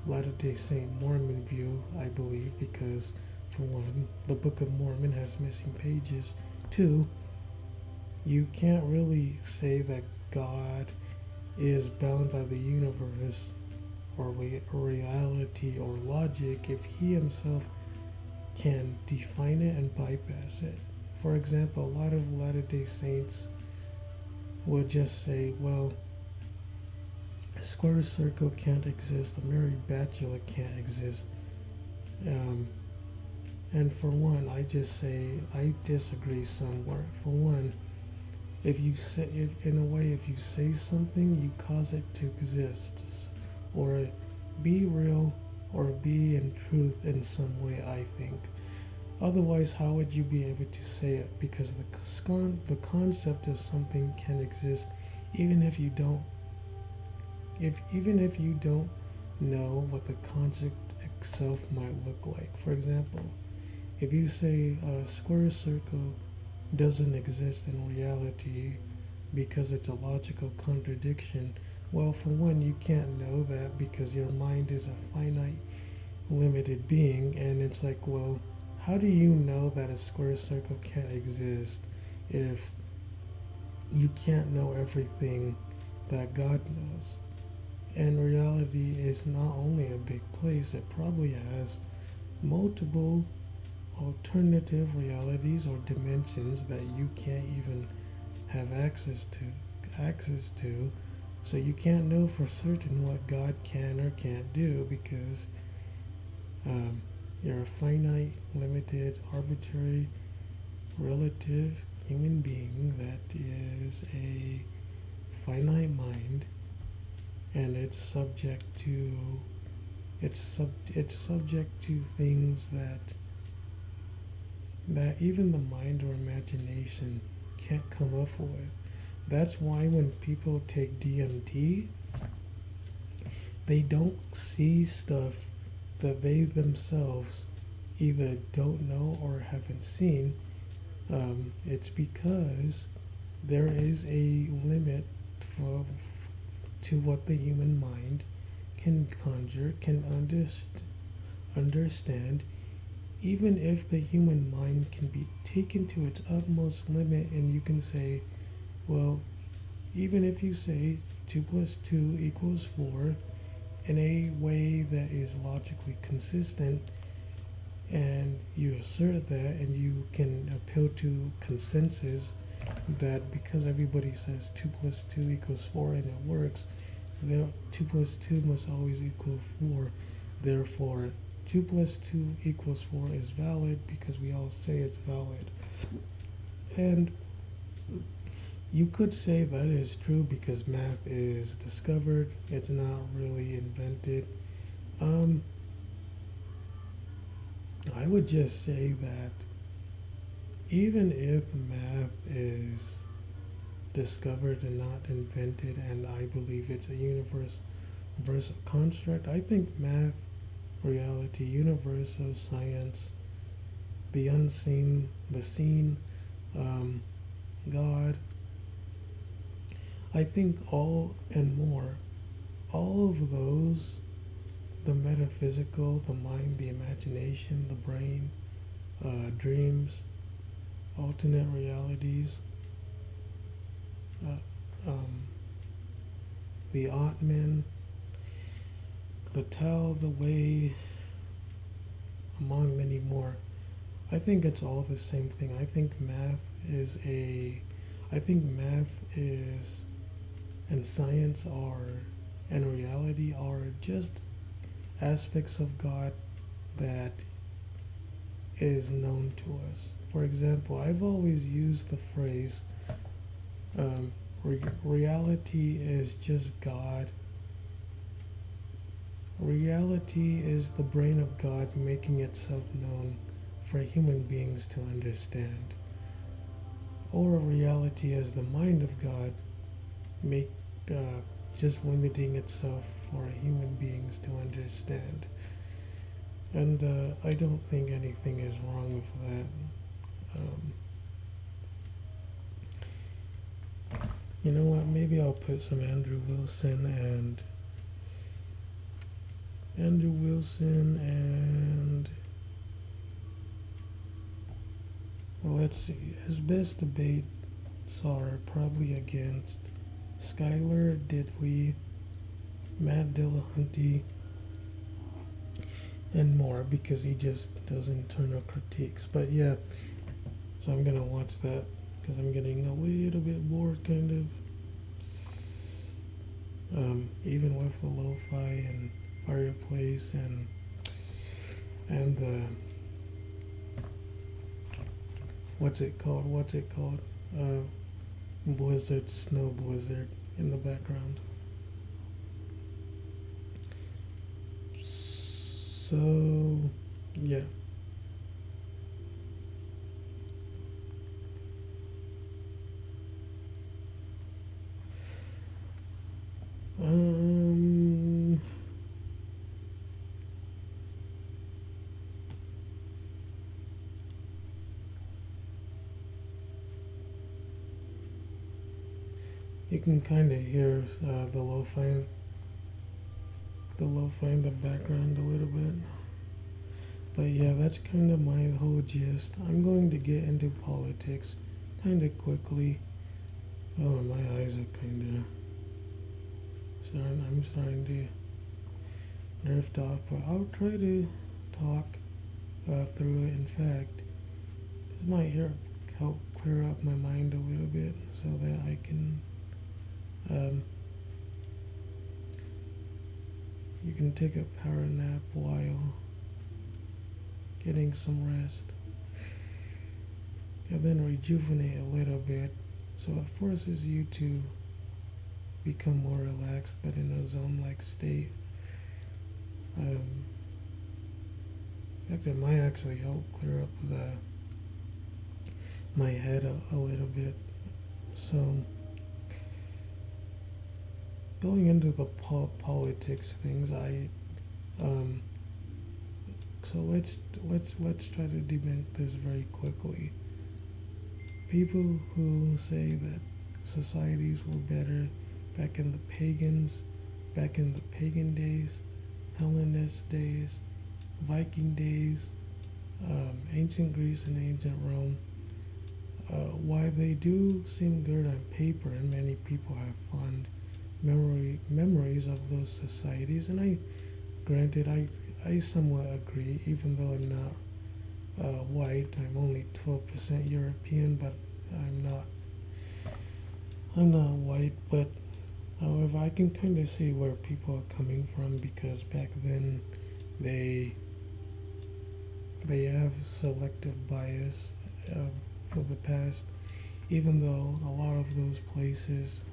Latter-day Saint Mormon view, I believe, because for one, the Book of Mormon has missing pages. Two, you can't really say that God is bound by the universe or reality or logic if he himself can define it and bypass it. For example, a lot of Latter-day Saints will just say, well, a square circle can't exist, a married bachelor can't exist. And for one, I just say I disagree somewhere. For one, if you say something, you cause it to exist, or be real, or be in truth in some way, I think. Otherwise, how would you be able to say it? Because the concept of something can exist even if you don't know what the concept itself might look like. For example, if you say a square circle doesn't exist in reality, because it's a logical contradiction. Well, for one, you can't know that because your mind is a finite, limited being, and it's like, well, how do you know that a square circle can't exist if you can't know everything that God knows? And reality is not only a big place, it probably has multiple alternative realities or dimensions that you can't even have access to. So you can't know for certain what God can or can't do because um, you're a finite, limited, arbitrary, relative human being that is a finite mind, and it's subject to things that even the mind or imagination can't come up with. That's why when people take DMT, they don't see stuff that they themselves either don't know or haven't seen. It's because there is a limit for, to what the human mind can conjure, can understand, even if the human mind can be taken to its utmost limit, and you can say, well, even if you say 2 plus 2 equals 4 in a way that is logically consistent, and you assert that, and you can appeal to consensus that because everybody says 2 plus 2 equals 4 and it works, 2 plus 2 must always equal 4. Therefore, 2 plus 2 equals 4 is valid because we all say it's valid. And you could say that is true because math is discovered, it's not really invented. Um, I would just say that even if math is discovered and not invented, and I believe it's a universal construct, I think math, reality, universal, science, the unseen, the seen, God, I think all and more, all of those, the metaphysical, the mind, the imagination, the brain, dreams, alternate realities, uh, um, the Atman, the Tao, the Way, among many more. I think it's all the same thing. I think math is, and science are, and reality are just aspects of God that is known to us. For example, I've always used the phrase, reality is just God. Reality is the brain of God making itself known for human beings to understand. Or reality as the mind of God make just limiting itself for human beings to understand. And I don't think anything is wrong with that. Um, you know what? Maybe I'll put some Andrew Wilson and well, let's see. His best debates are probably against Skylar Diddley, Matt Dillahunty, and more because he just does internal critiques. But yeah, so I'm gonna watch that because I'm getting a little bit bored, kind of. Even with the lo-fi and fireplace and the what's it called? Snow blizzard in the background. So, yeah. Um, You can kind of hear the lo-fi in the background a little bit. But yeah, that's kind of my whole gist. I'm going to get into politics kind of quickly. Oh, my eyes are kind of I'm starting to drift off, but I'll try to talk through it. In fact, this might help clear up my mind a little bit so that I can you can take a power nap while getting some rest and then rejuvenate a little bit, so it forces you to become more relaxed but in a zone-like state. In fact, it might actually help clear up my head a little bit. So going into the politics things, so let's try to debunk this very quickly. People who say that societies were better back in the pagan days, Hellenist days, Viking days, ancient Greece and ancient Rome, why they do seem good on paper, and many people have fond memories of those societies, and I somewhat agree, even though I'm not white. I'm only 12% European, but I'm not white. But however, I can kind of see where people are coming from, because back then they have selective bias for the past, even though a lot of those places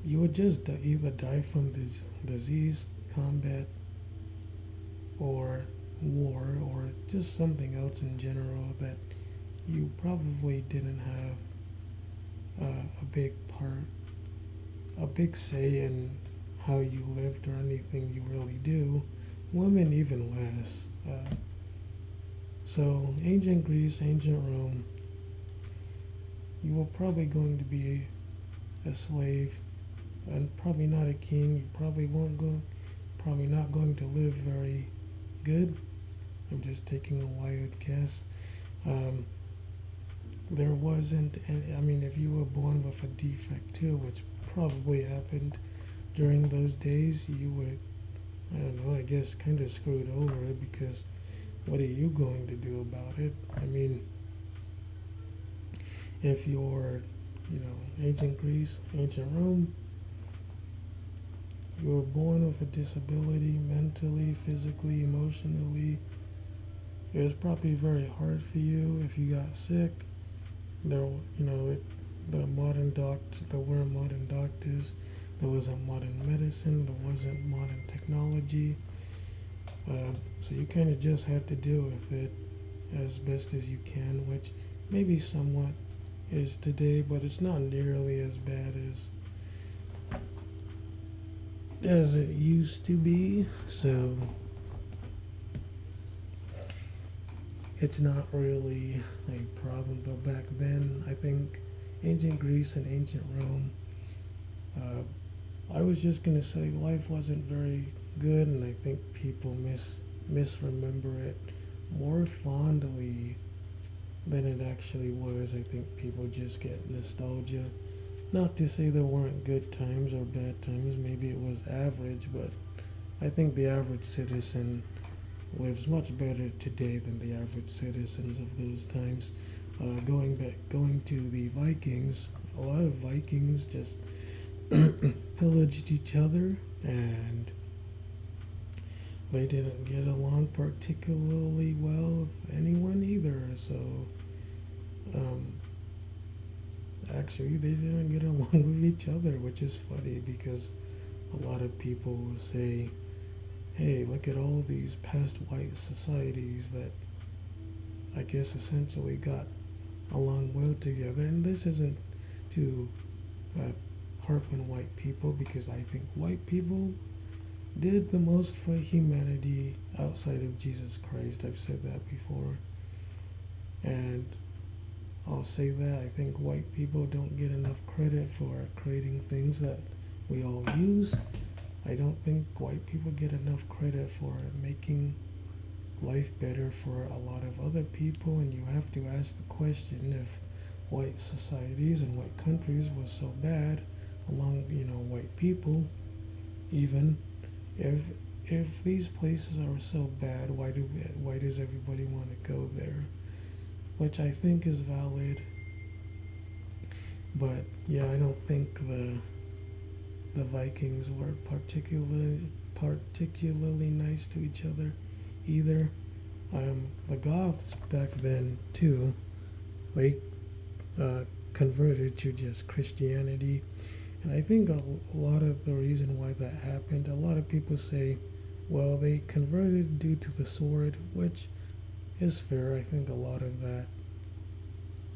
you would just either die from disease, combat, or war, or just something else in general that you probably didn't have a big say in how you lived or anything you really do. Women even less. So ancient Greece, ancient Rome, you were probably going to be a slave, and probably not a king. You probably not going to live very good. I'm just taking a wild guess. There wasn't, I mean, if you were born with a defect too, which probably happened during those days, you were, I don't know, I guess kind of screwed over it, because what are you going to do about it? I mean, if you're, ancient Greece, ancient Rome, you were born with a disability, mentally, physically, emotionally. It was probably very hard for you if you got sick. There weren't modern doctors. There wasn't modern medicine. There wasn't modern technology. So you kind of just had to deal with it as best as you can, which maybe somewhat is today, but it's not nearly as bad as it used to be. So it's not really a problem. But back then, I think ancient Greece and ancient Rome, I was just gonna say life wasn't very good, and I think people misremember it more fondly than it actually was. I think people just get nostalgia. Not to say there weren't good times or bad times, maybe it was average, but I think the average citizen lives much better today than the average citizens of those times. Going to the Vikings, a lot of Vikings just pillaged each other, and they didn't get along particularly well with anyone either. So actually, they didn't get along with each other, which is funny, because a lot of people will say, hey, look at all these past white societies that I guess essentially got along well together. And this isn't to harp on white people, because I think white people did the most for humanity outside of Jesus Christ. I've said that before. And I'll say that. I think white people don't get enough credit for creating things that we all use. I don't think white people get enough credit for making life better for a lot of other people, and you have to ask the question, if white societies and white countries were so bad along, white people, even if these places are so bad, why does everybody want to go there? Which I think is valid. But yeah, I don't think the Vikings were particularly nice to each other either. The Goths back then too, they converted to just Christianity, and I think a lot of the reason why that happened, a lot of people say, well, they converted due to the sword, which is fair. I think a lot of that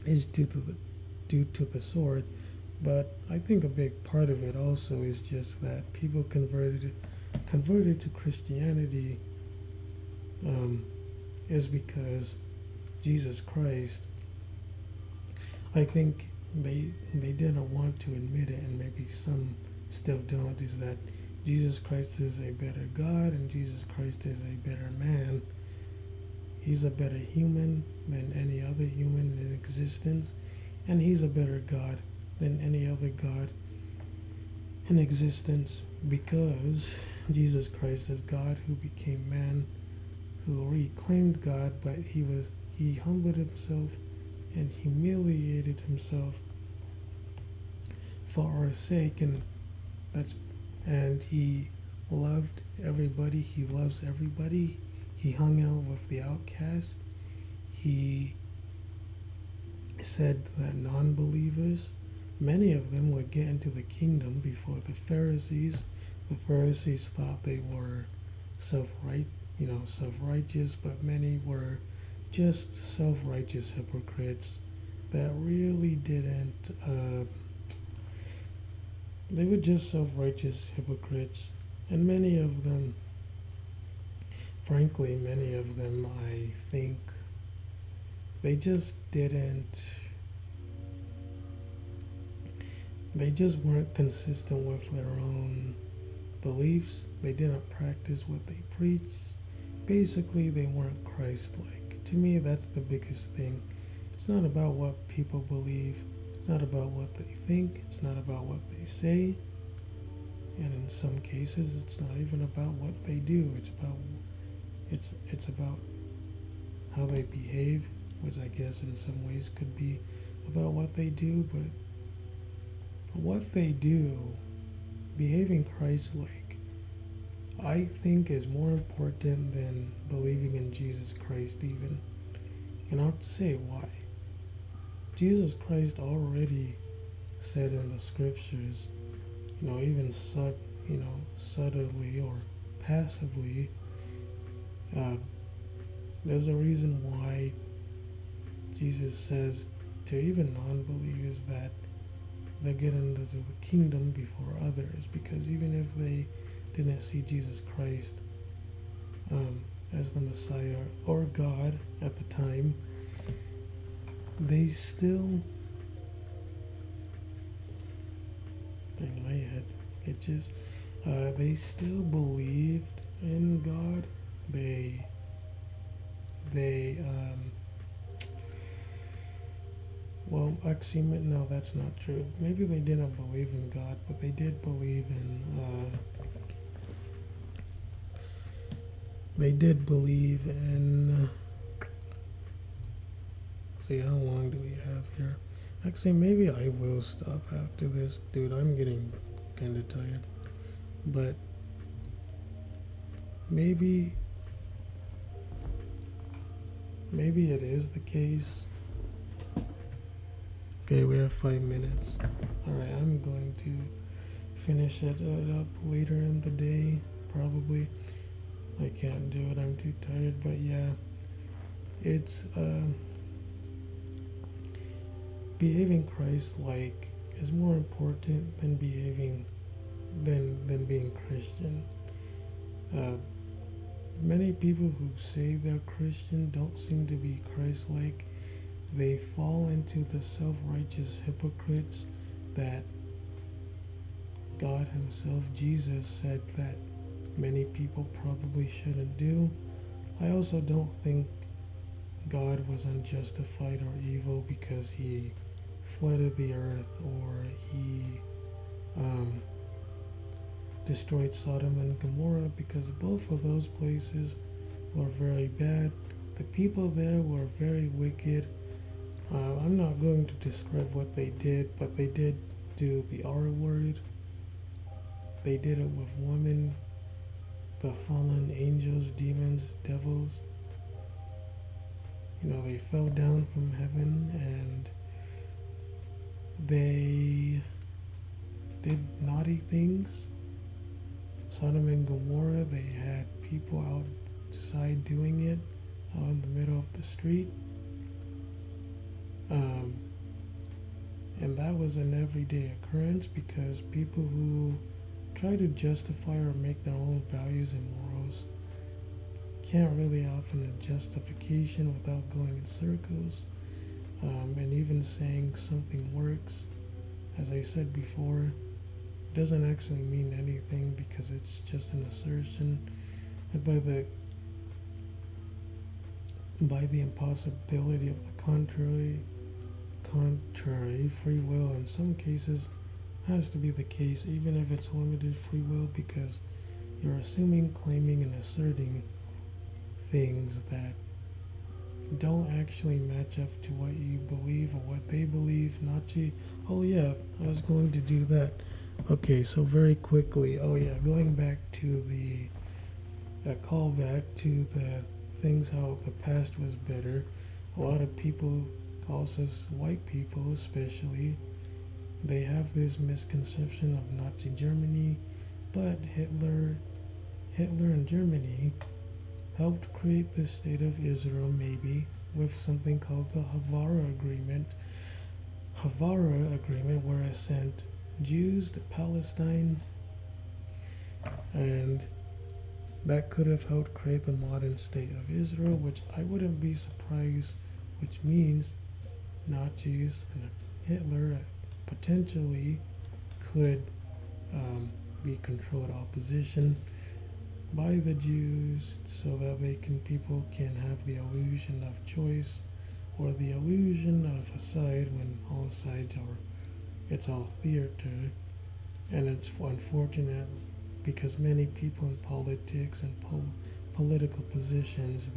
is due to the sword, but I think a big part of it also is just that people converted to Christianity is because Jesus Christ. I think they didn't want to admit it, and maybe some still don't, is that Jesus Christ is a better God and Jesus Christ is a better man. He's a better human than any other human in existence, and he's a better God than any other God in existence, because Jesus Christ is God who became man, who reclaimed God, but he humbled himself and humiliated himself for our sake, and he loved everybody. He loves everybody. He hung out with the outcast. He said that non-believers, many of them would get into the kingdom before the Pharisees. The Pharisees thought they were self-righteous, but many were just self-righteous hypocrites that really didn't. They were just self-righteous hypocrites, and many of them, I think, they just weren't consistent with their own beliefs. They didn't practice what they preached. Basically, they weren't Christ-like. To me, that's the biggest thing. It's not about what people believe. It's not about what they think. It's not about what they say. And in some cases, it's not even about what they do. It's about how they behave, which I guess in some ways could be about what they do, but what they do, behaving Christ-like, I think is more important than believing in Jesus Christ even. And I'll say why. Jesus Christ already said in the scriptures, even subtly or passively, there's a reason why Jesus says to even non-believers that they'll get into the kingdom before others, because even if they didn't see Jesus Christ as the Messiah or God at the time, they still, in my head, they still believed in God. Well, actually, no, that's not true. Maybe they didn't believe in God, but they did believe in, see, how long do we have here? Actually, maybe I will stop after this. Dude, I'm getting kind of tired. But maybe it is the case. Okay, we have 5 minutes. Alright, I'm going to finish it up later in the day, probably. I can't do it, I'm too tired, but yeah. It's, behaving Christ-like is more important than being Christian. Many people who say they're Christian don't seem to be Christ-like. they fall into the self-righteous hypocrites that God himself, Jesus, said that many people probably shouldn't do. I also don't think God was unjustified or evil because he flooded the earth or he destroyed Sodom and Gomorrah, because both of those places were very bad. The people there were very wicked. I'm not going to describe what they did, but they did do the R word. They did it with women, the fallen angels, demons, devils. They fell down from heaven and they did naughty things. Sodom and Gomorrah, they had people outside doing it, out in the middle of the street. And that was an everyday occurrence because people who try to justify or make their own values and morals can't really often a justification without going in circles. And even saying something works, as I said before, doesn't actually mean anything because it's just an assertion. And by the impossibility of the contrary, free will in some cases has to be the case, even if it's limited free will, because you're assuming, claiming, and asserting things that don't actually match up to what you believe or what they believe. Oh yeah, I was going to do that. Okay, so very quickly, going back to the callback to the things, how the past was better. A lot of people, also white people especially, they have this misconception of Nazi Germany, but Hitler and Germany helped create the state of Israel, maybe, with something called the Havara Agreement. Where it sent Jews to Palestine, and that could have helped create the modern state of Israel, which I wouldn't be surprised, which means Nazis and Hitler potentially could be controlled opposition by the Jews so that people can have the illusion of choice or the illusion of a side when all sides it's all theater. And it's unfortunate because many people in politics and political positions,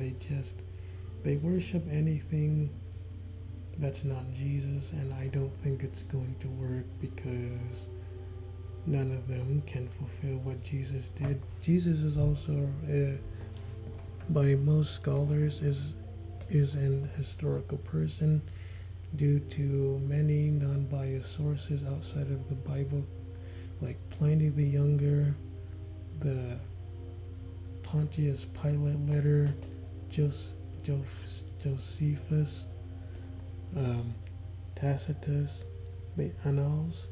they worship anything that's not Jesus, and I don't think it's going to work because none of them can fulfill what Jesus did. Jesus is also, by most scholars, is an historical person due to many non-biased sources outside of the Bible, like Pliny the Younger, the Pontius Pilate letter, Josephus, Tacitus, the Annals,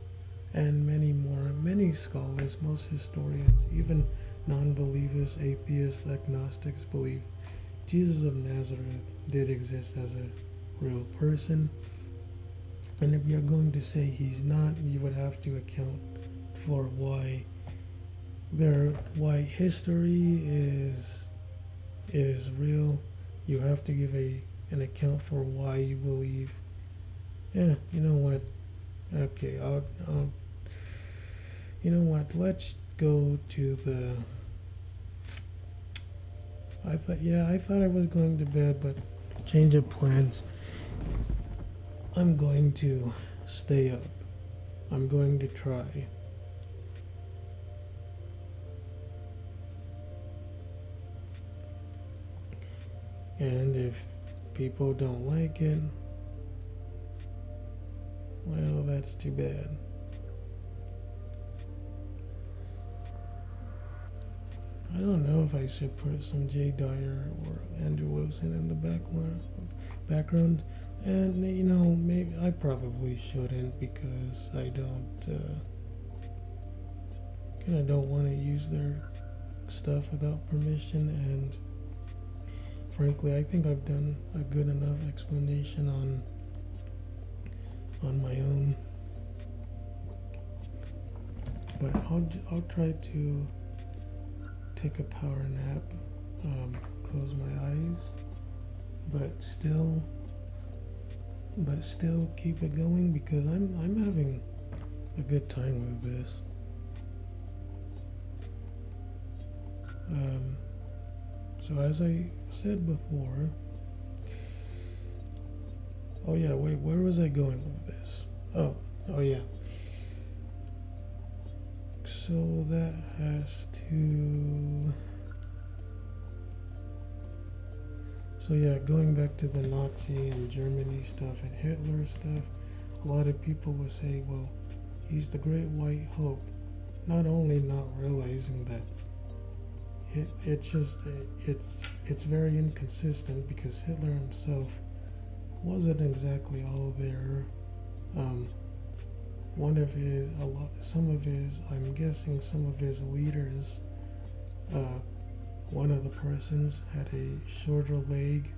and many more. Many scholars, most historians, even non-believers, atheists, agnostics believe Jesus of Nazareth did exist as a real person. And if you're going to say he's not, you would have to account for why history is real. You have to give an account for why you believe. Yeah, you know what? Okay, you know what? Let's go to the. I thought I was going to bed, but change of plans. I'm going to stay up. I'm going to try. And if people don't like it, well, that's too bad. I don't know if I should put some Jay Dyer or Andrew Wilson in the background. And, maybe I probably shouldn't because I don't want to use their stuff without permission. And frankly, I think I've done a good enough explanation on on my own. But I'll try to take a power nap, close my eyes, but still keep it going because I'm having a good time with this. So as I said before, oh yeah, wait, where was I going with this? Oh yeah. So that has to... So yeah, going back to the Nazi and Germany stuff and Hitler stuff, a lot of people would say, well, he's the great white hope. Not only not realizing that it's very inconsistent because Hitler himself wasn't exactly all there. I'm guessing some of his leaders, one of the persons had a shorter leg,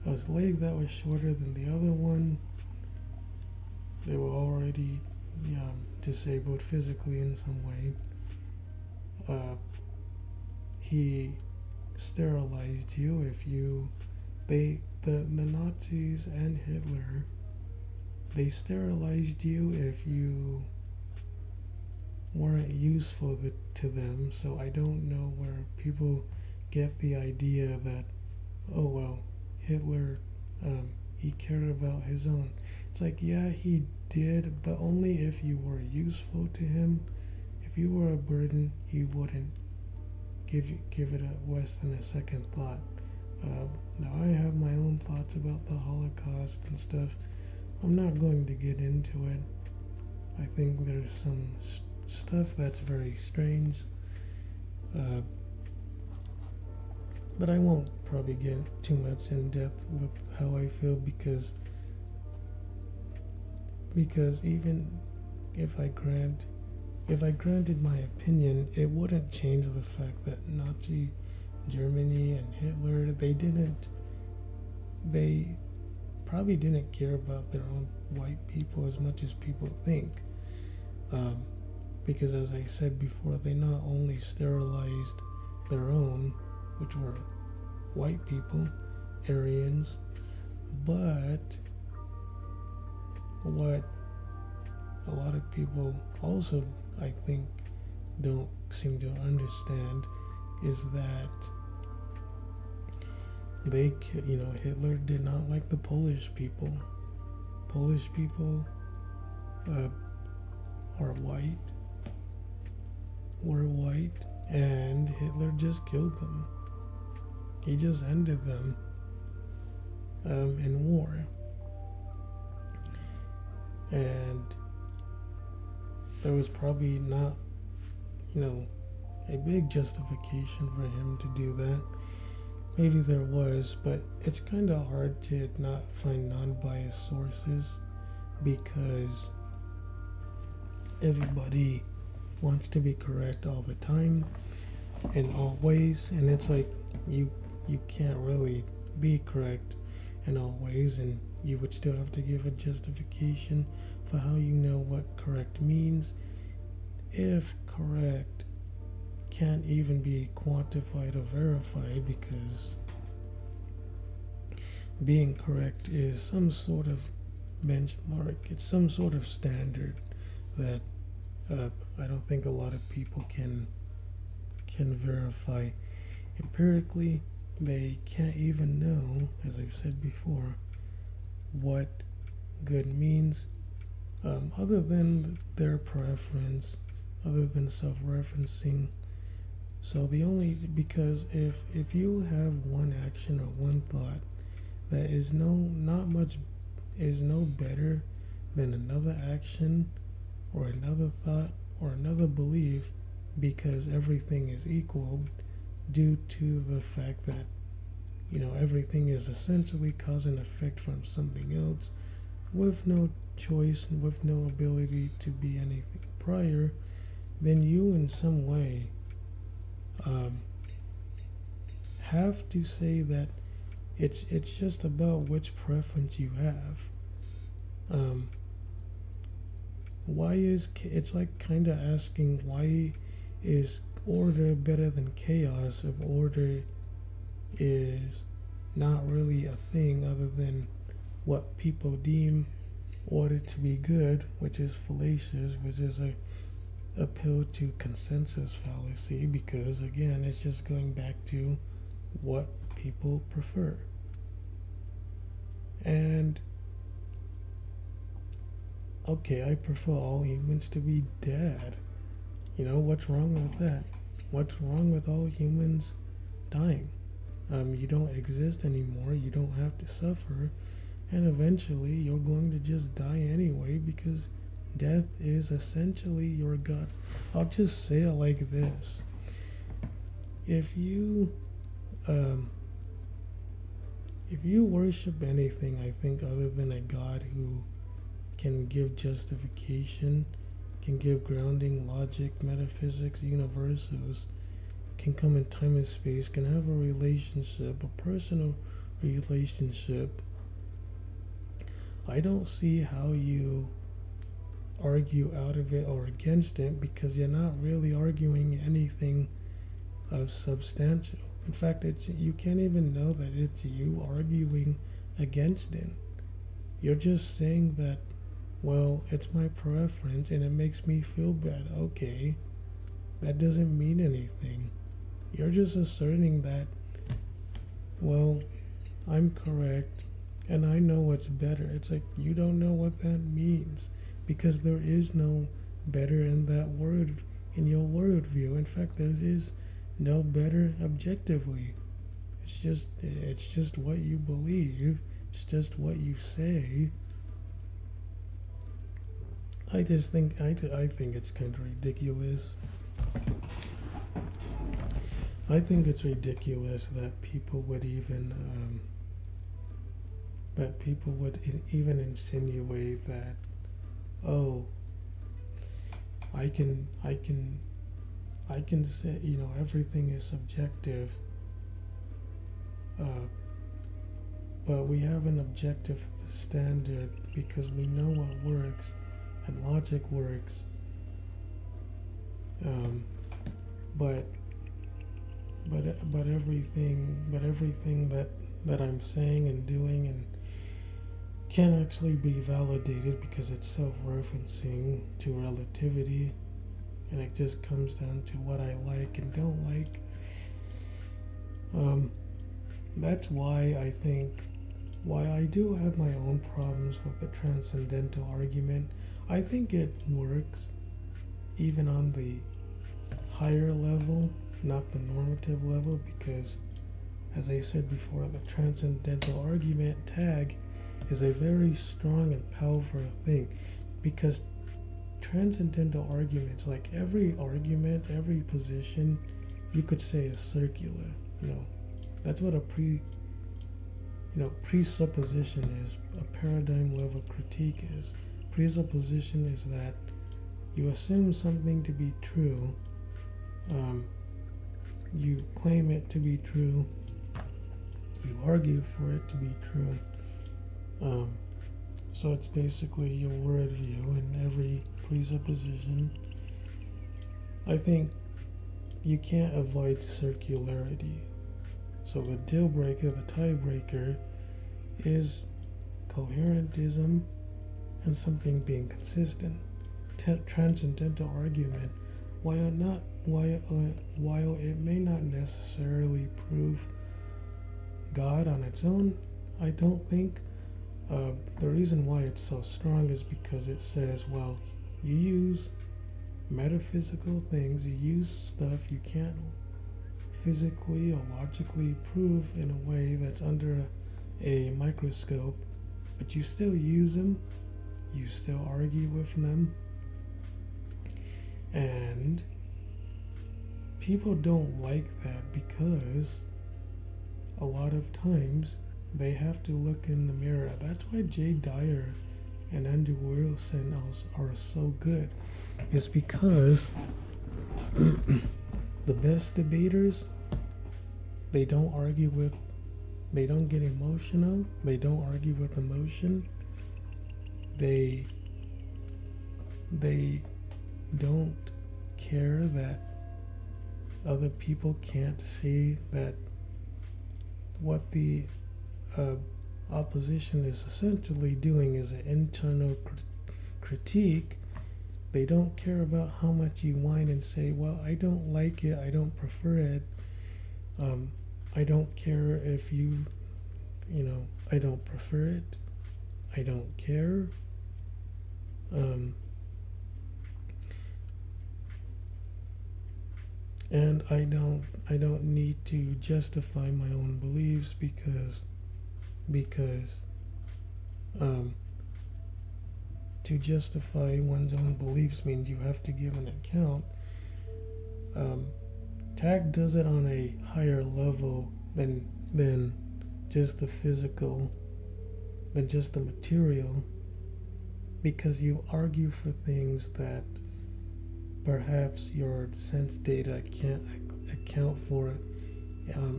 a leg that was shorter than the other one. They were already disabled physically in some way. He sterilized you if you, the Nazis and Hitler, they sterilized you if you weren't useful to them. So I don't know where people get the idea that, oh well, Hitler, he cared about his own. It's like, yeah, he did, but only if you were useful to him. If you were a burden, he wouldn't give it a less than a second thought. Now I have my own thoughts about the Holocaust and stuff. I'm not going to get into it. I think there's some stuff that's very strange. But I won't probably get too much in depth with how I feel because even if I granted my opinion, it wouldn't change the fact that Nazi Germany and Hitler, they probably didn't care about their own white people as much as people think. Because as I said before, they not only sterilized their own, which were white people, Aryans, but what a lot of people also, I think, don't seem to understand is that Hitler did not like the Polish people. Polish people are white, were white, and Hitler just killed them. He just ended them in war. And there was probably not, a big justification for him to do that. Maybe there was, but it's kind of hard to not find non-biased sources because everybody wants to be correct all the time in all ways, and it's like you can't really be correct in all ways, and you would still have to give a justification for how you know what correct means, if correct can't even be quantified or verified, because being correct is some sort of benchmark, it's some sort of standard that I don't think a lot of people can verify empirically. They can't even know, as I've said before, what good means, other than their preference, other than self-referencing. So because if you have one action or one thought that is no better than another action or another thought or another belief, because everything is equal due to the fact that everything is essentially cause and effect from something else, with no choice and with no ability to be anything prior, then you in some way have to say that it's just about which preference you have. it's like kind of asking why is order better than chaos if order is not really a thing other than what people deem order to be good, which is fallacious, which is a appeal to consensus fallacy, because again it's just going back to what people prefer. And okay, I prefer all humans to be dead. What's wrong with that? What's wrong with all humans dying? You don't exist anymore, you don't have to suffer, and eventually you're going to just die anyway, because death is essentially your God. I'll just say it like this. If you worship anything, I think, other than a God who can give justification, can give grounding, logic, metaphysics, universals, can come in time and space, can have a relationship, a personal relationship, I don't see how you argue out of it or against it, because you're not really arguing anything of substantial. In fact, you can't even know that it's you arguing against it. You're just saying that, well, it's my preference and it makes me feel bad. Okay, that doesn't mean anything. You're just asserting that, well, I'm correct and I know what's better. It's like you don't know what that means, because there is no better in that word, in your worldview. In fact, there is no better objectively. It's just what you believe. It's just what you say. I think it's kind of ridiculous. I think it's ridiculous that people would even insinuate that, oh, I can say, everything is subjective, but we have an objective standard because we know what works and logic works. But everything that I'm saying and doing and can actually be validated because it's self-referencing to relativity, and it just comes down to what I like and don't like. That's why I do have my own problems with the transcendental argument. I think it works even on the higher level, not the normative level, because as I said before, the transcendental argument tag is a very strong and powerful thing, because transcendental arguments, like every argument, every position, you could say is circular. That's what a presupposition is. A paradigm level critique is. Presupposition is that you assume something to be true, you claim it to be true, you argue for it to be true. So it's basically your worldview in every presupposition. I think you can't avoid circularity. So the deal breaker, the tiebreaker, is coherentism and something being consistent. Transcendental argument, while it may not necessarily prove God on its own, I don't think the reason why it's so strong is because it says, well, you use metaphysical things, you use stuff you can't physically or logically prove in a way that's under a microscope, but you still use them, you still argue with them, and people don't like that because a lot of times they have to look in the mirror. That's why Jay Dyer and Andrew Wilson are so good. It's because the best debaters, they don't get emotional, they don't argue with emotion, they they don't care that other people can't see that what the uh, opposition is essentially doing is an internal critique. They don't care about how much you whine and say, well, I don't like it, I don't prefer it, I don't care if I don't prefer it, I don't care. And I don't need to justify my own beliefs because to justify one's own beliefs means you have to give an account. Tag does it on a higher level than just the physical, than just the material, because you argue for things that perhaps your sense data can't account for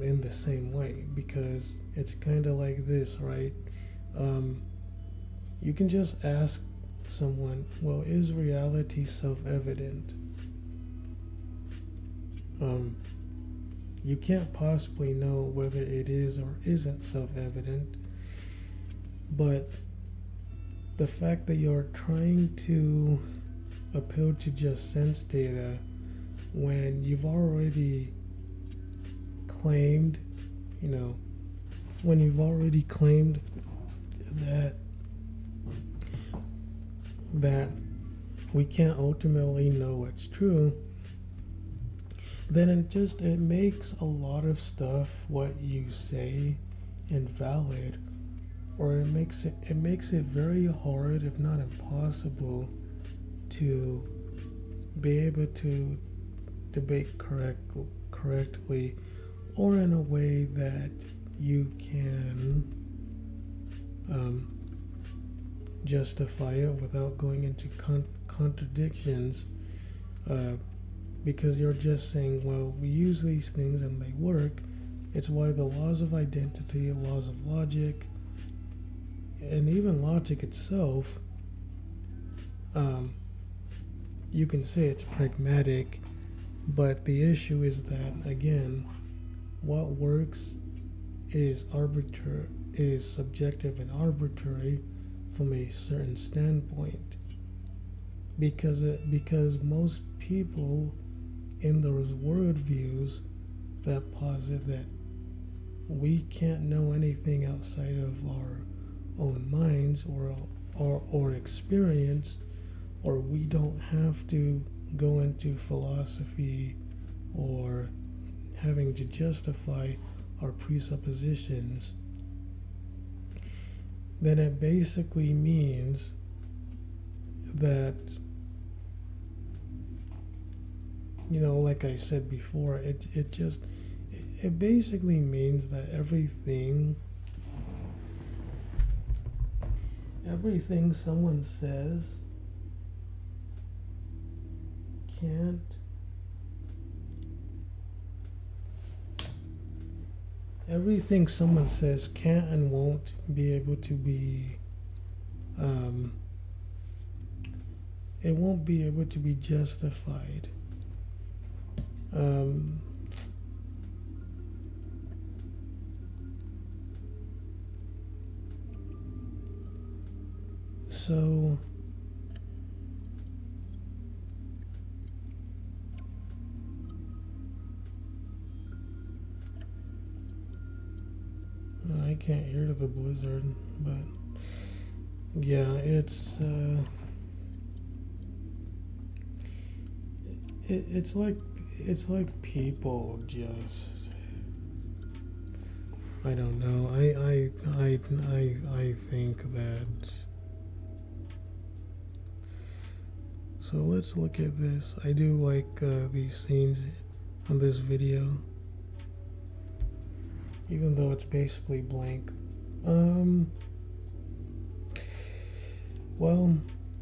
in the same way, because it's kind of like this, right? You can just ask someone, well, is reality self-evident? You can't possibly know whether it is or isn't self-evident, but the fact that you're trying to appeal to just sense data when you've already claimed, that we can't ultimately know what's true, then it makes a lot of stuff what you say invalid, or it makes it very hard, if not impossible, to be able to debate correctly, or in a way that you can justify it without going into contradictions, because you're just saying, well, we use these things and they work. It's why the laws of identity, laws of logic, and even logic itself, you can say it's pragmatic, but the issue is that, again, what works is subjective and arbitrary from a certain standpoint, because most people in those worldviews that posit that we can't know anything outside of our own minds or experience, or we don't have to go into philosophy or having to justify our presuppositions, then it basically means that, like I said before, it basically means that everything someone says can't and won't be able to be it won't be able to be justified. So I can't hear the blizzard, but yeah, it's like people just, I don't know. I think that. So let's look at this. I do like these scenes on this video, even though it's basically blank. Well,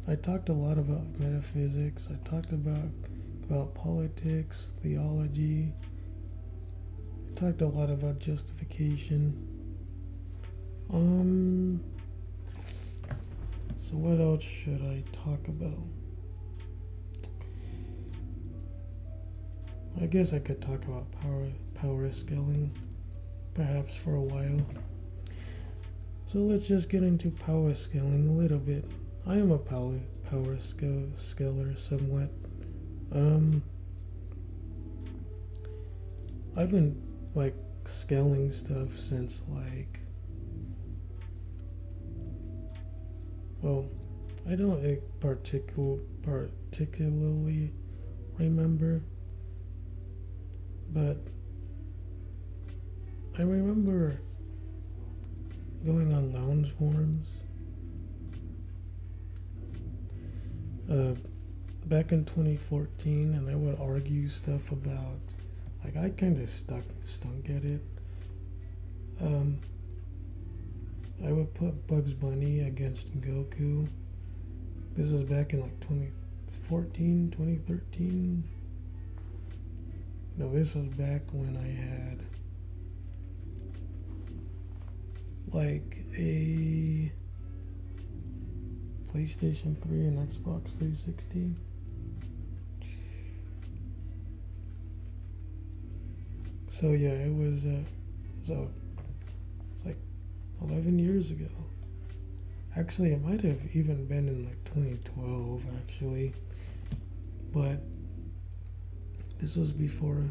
I talked a lot about metaphysics. I talked about politics, theology. I talked a lot about justification. So what else should I talk about? I guess I could talk about power scaling, perhaps for a while. So let's just get into power scaling a little bit. I am a power scaler somewhat. I've been like scaling stuff since like, well, I don't particularly remember, but I remember going on lounge forums back in 2014, and I would argue stuff about, like, I kind of stunk at it. I would put Bugs Bunny against Goku. This was back in like 2014, 2013. No, this was back when I had like a PlayStation 3 and Xbox 360. So yeah, it was it's like 11 years ago. Actually, it might have even been in like 2012 actually, but this was before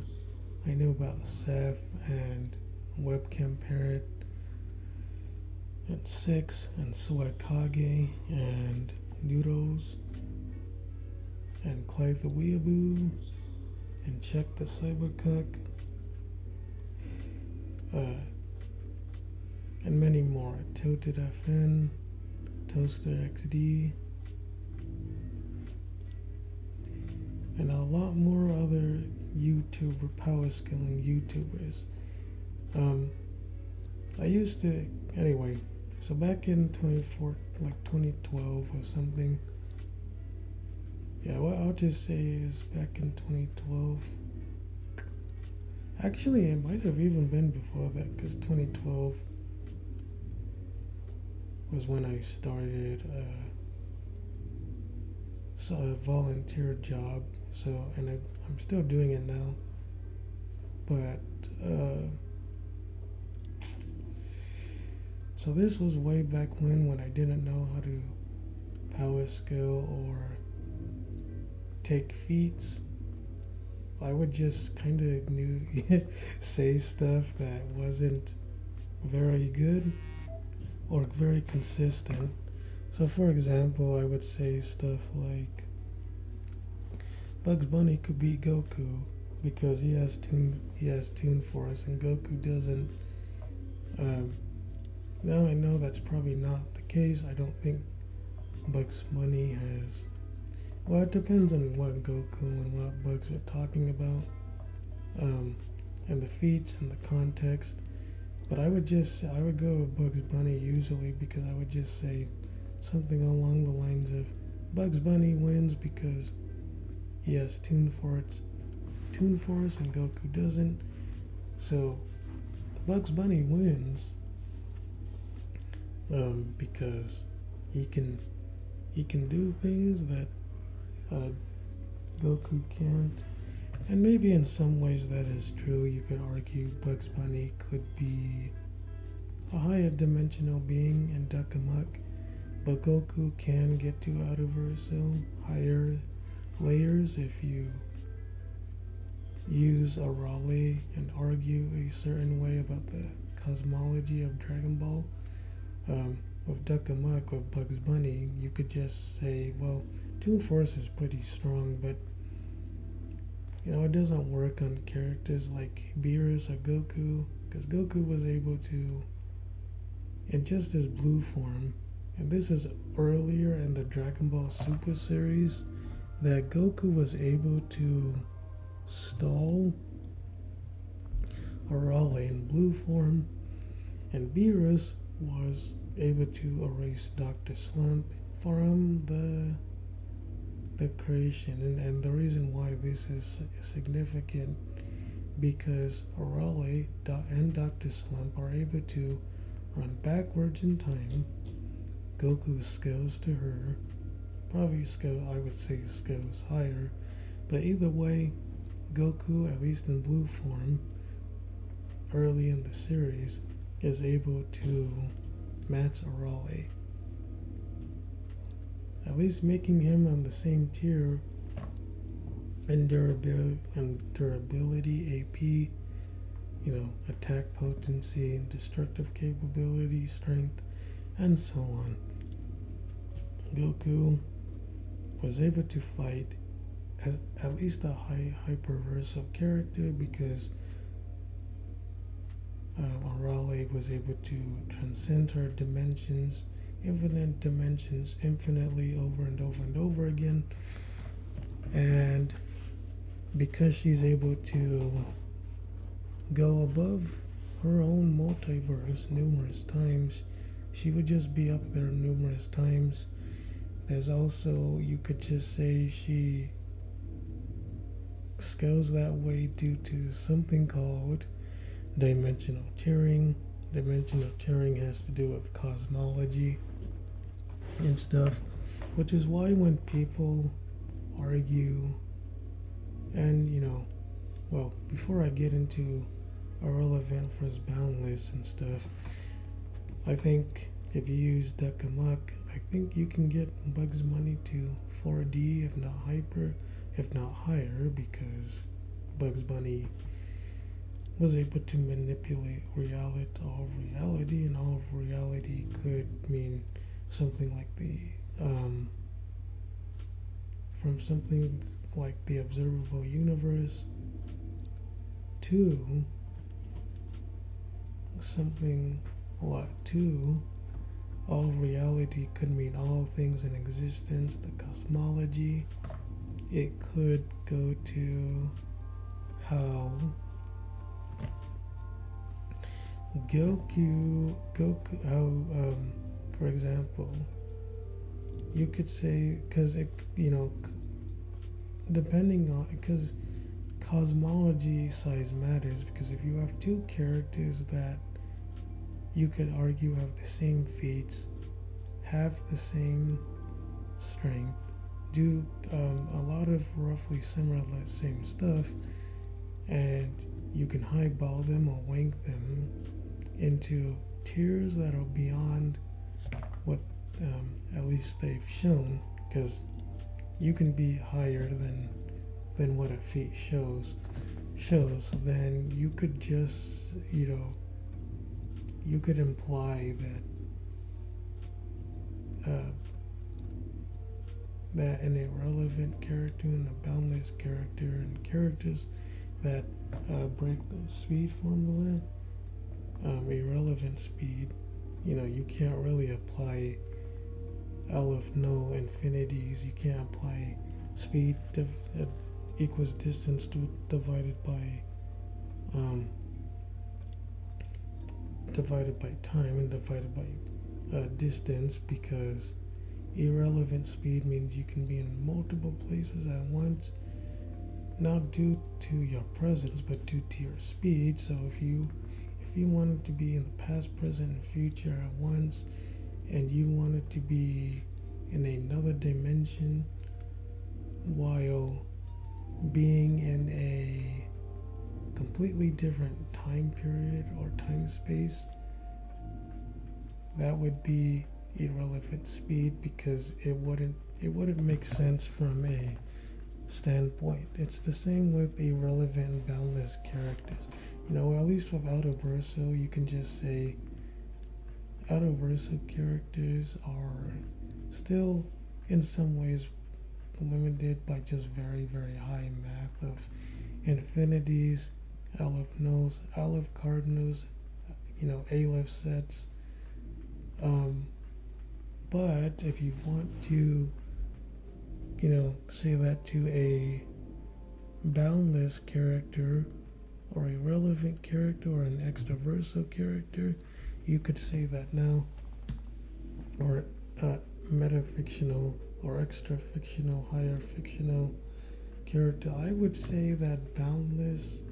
I knew about Seth and Webcam Parent and Six and Suakage and Noodles and Clyde the Weeaboo and Check the Cybercuck and many more. Tilted FN, Toaster XD, and a lot more other power scaling YouTubers. I used to, anyway, so back in 2012 or something. Yeah, what I'll just say is back in 2012. Actually, it might have even been before that, because 2012 was when I started a volunteer job. So, and I'm still doing it now. But, so this was way back when I didn't know how to power scale or take feats. I would just kind of say stuff that wasn't very good or very consistent. So for example, I would say stuff like Bugs Bunny could beat Goku because he has Toon Force and Goku doesn't. Now I know that's probably not the case. I don't think Bugs Bunny has. Well, it depends on what Goku and what Bugs are talking about, and the feats and the context. But I would go with Bugs Bunny usually because I would just say something along the lines of Bugs Bunny wins because he has Toon Force and Goku doesn't. So Bugs Bunny wins because he can do things that Goku can't. And maybe in some ways that is true. You could argue Bugs Bunny could be a higher dimensional being in Duck Amuck, but Goku can get to Outerverse, higher layers if you use a Raleigh and argue a certain way about the cosmology of Dragon Ball. With Duck Amuck, with Bugs Bunny, you could just say, well, Toon Force is pretty strong, but it doesn't work on characters like Beerus or Goku, because Goku was able to, in just his blue form, and this is earlier in the Dragon Ball Super series, that Goku was able to stall Arale in blue form, and Beerus was able to erase Dr. Slump from the creation, and the reason why this is significant because Arale and Dr. Slump are able to run backwards in time. Goku scales to her, probably scale, I would say scales higher, but either way, Goku, at least in blue form, early in the series, is able to match Arale. At least making him on the same tier in durability, AP, attack potency, destructive capability, strength, and so on. Goku was able to fight as at least a hyperversal character because Arale was able to transcend her dimensions, infinite dimensions, infinitely over and over and over again. And because she's able to go above her own multiverse numerous times, she would just be up there numerous times. There's also, you could just say she scales that way due to something called dimensional tearing. Dimensional tearing has to do with cosmology and stuff, which is why when people argue, and well, before I get into irrelevant versus boundless and stuff, I think if you use Duck Amuck, I think you can get Bugs Bunny to 4D, if not hyper, if not higher, because Bugs Bunny was able to manipulate all of reality, and all of reality could mean something like from something like the observable universe to something to all reality could mean all things in existence, the cosmology. It could go to how Goku, for example, you could say, because depending on, because cosmology size matters, because if you have two characters that you could argue have the same feats, have the same strength, do a lot of roughly similar same stuff, and you can highball them or wank them into tiers that are beyond what at least they've shown, because you can be higher than what a feat shows, then you could just you could imply that an irrelevant character and a boundless character and characters that break the speed formula, irrelevant speed, you can't really apply L of no infinities. You can't apply speed equals distance divided by time and divided by distance, because irrelevant speed means you can be in multiple places at once, not due to your presence but due to your speed. So if you wanted to be in the past, present, and future at once, and you wanted to be in another dimension while being in a completely different time period or time space, that would be irrelevant speed, because it wouldn't make sense from a standpoint. It's the same with irrelevant and boundless characters. At least with Outerverso, you can just say Outerverso characters are still in some ways limited by just very, very high math of infinities, Aleph nodes, Aleph cardinals, Aleph sets. But if you want to, say that to a boundless character or a relevant character or an extraverso character, you could say that now, or metafictional or extra fictional, higher fictional character. I would say that boundless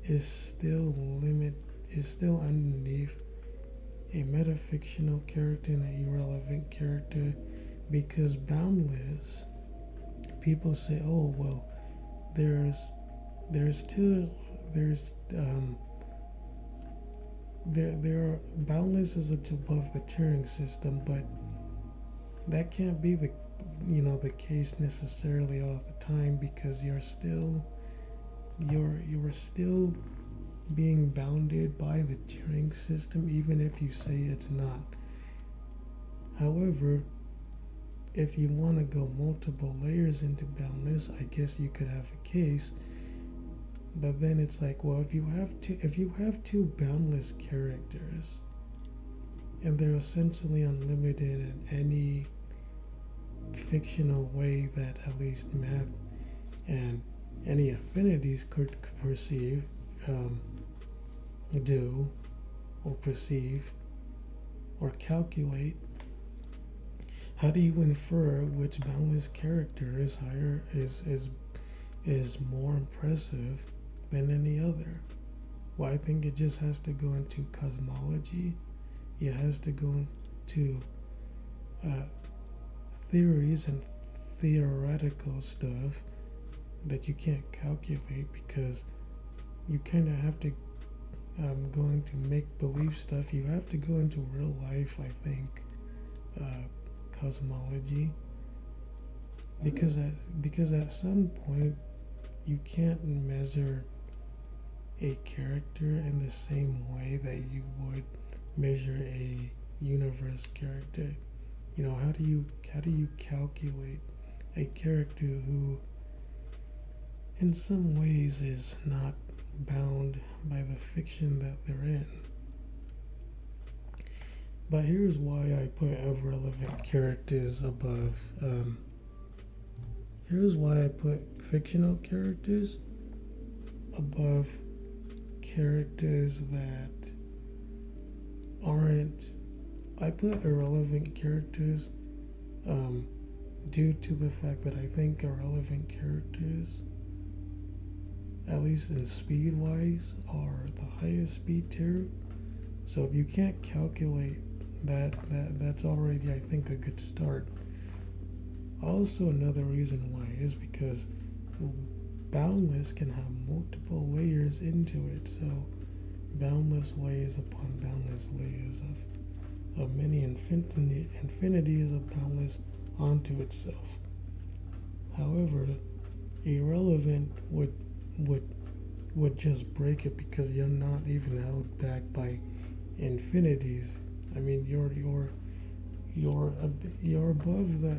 is still underneath a metafictional character and an irrelevant character, because boundless, people say, oh well, there's there's still there's there are boundless is above the Turing system, but that can't be the case necessarily all the time, because you're still being bounded by the Turing system, even if you say it's not. However, if you want to go multiple layers into boundless, I guess you could have a case. But then it's like, well, if you have two boundless characters and they're essentially unlimited in any fictional way that at least math and any affinities could perceive, do, or perceive, or calculate, how do you infer which boundless character is more impressive than any other? Well, I think it just has to go into cosmology. It has to go into theories and theoretical stuff that you can't calculate, because you kind of have to go into make-believe stuff. You have to go into real life, I think, cosmology, because at some point you can't measure a character in the same way that you would measure a universe character. How do you calculate a character who in some ways is not bound by the fiction that they're in? But here's why I put irrelevant characters above. Here's why I put fictional characters above characters that aren't. I put irrelevant characters due to the fact that I think irrelevant characters, at least in speed-wise, are the highest speed tier. So if you can't calculate that's already, I think, a good start. Also, another reason why is because boundless can have multiple layers into it. So boundless layers upon boundless layers of many infinities of boundless onto itself. However, irrelevant would just break it, because you're not even held back by infinities. I mean, you're above the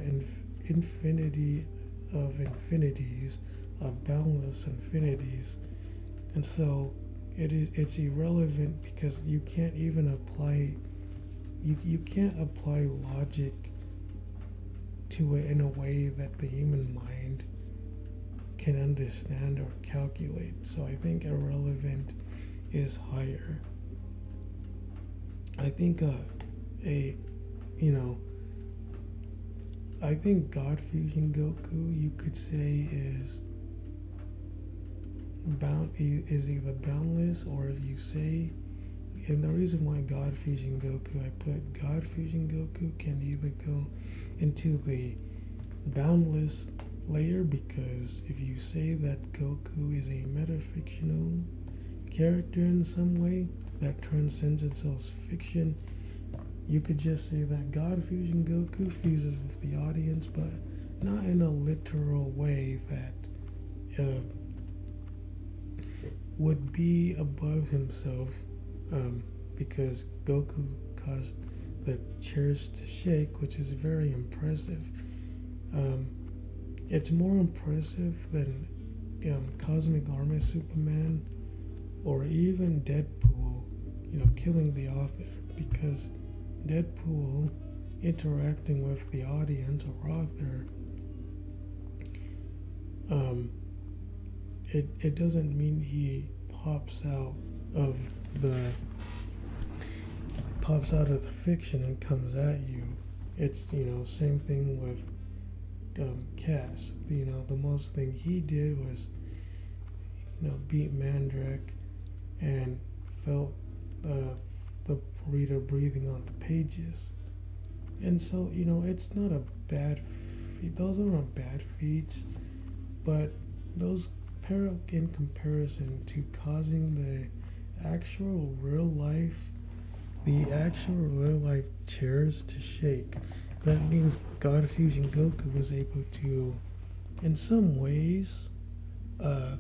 infinity of infinities, of boundless infinities, and so it's irrelevant, because you can't even apply you can't apply logic to it in a way that the human mind can understand or calculate. So I think irrelevant is higher. I think I think God Fusion Goku, you could say, is either boundless, or if you say, and the reason why God Fusion Goku, I put God Fusion Goku can either go into the boundless layer, because if you say that Goku is a metafictional character in some way that transcends itself fiction, you could just say that God Fusion Goku fuses with the audience, but not in a literal way that would be above himself, because Goku caused the chairs to shake, which is very impressive. It's more impressive than Cosmic Armor Superman, or even Deadpool, killing the author, because Deadpool interacting with the audience or author, it doesn't mean he pops out of the fiction and comes at you. It's same thing with Cass. The most thing he did was beat Mandrake and felt the reader breathing on the pages. And so, it's not a bad those aren't bad feats, but those in comparison to causing the actual real life chairs to shake. That means God Fusion Goku was able to, in some ways, uh,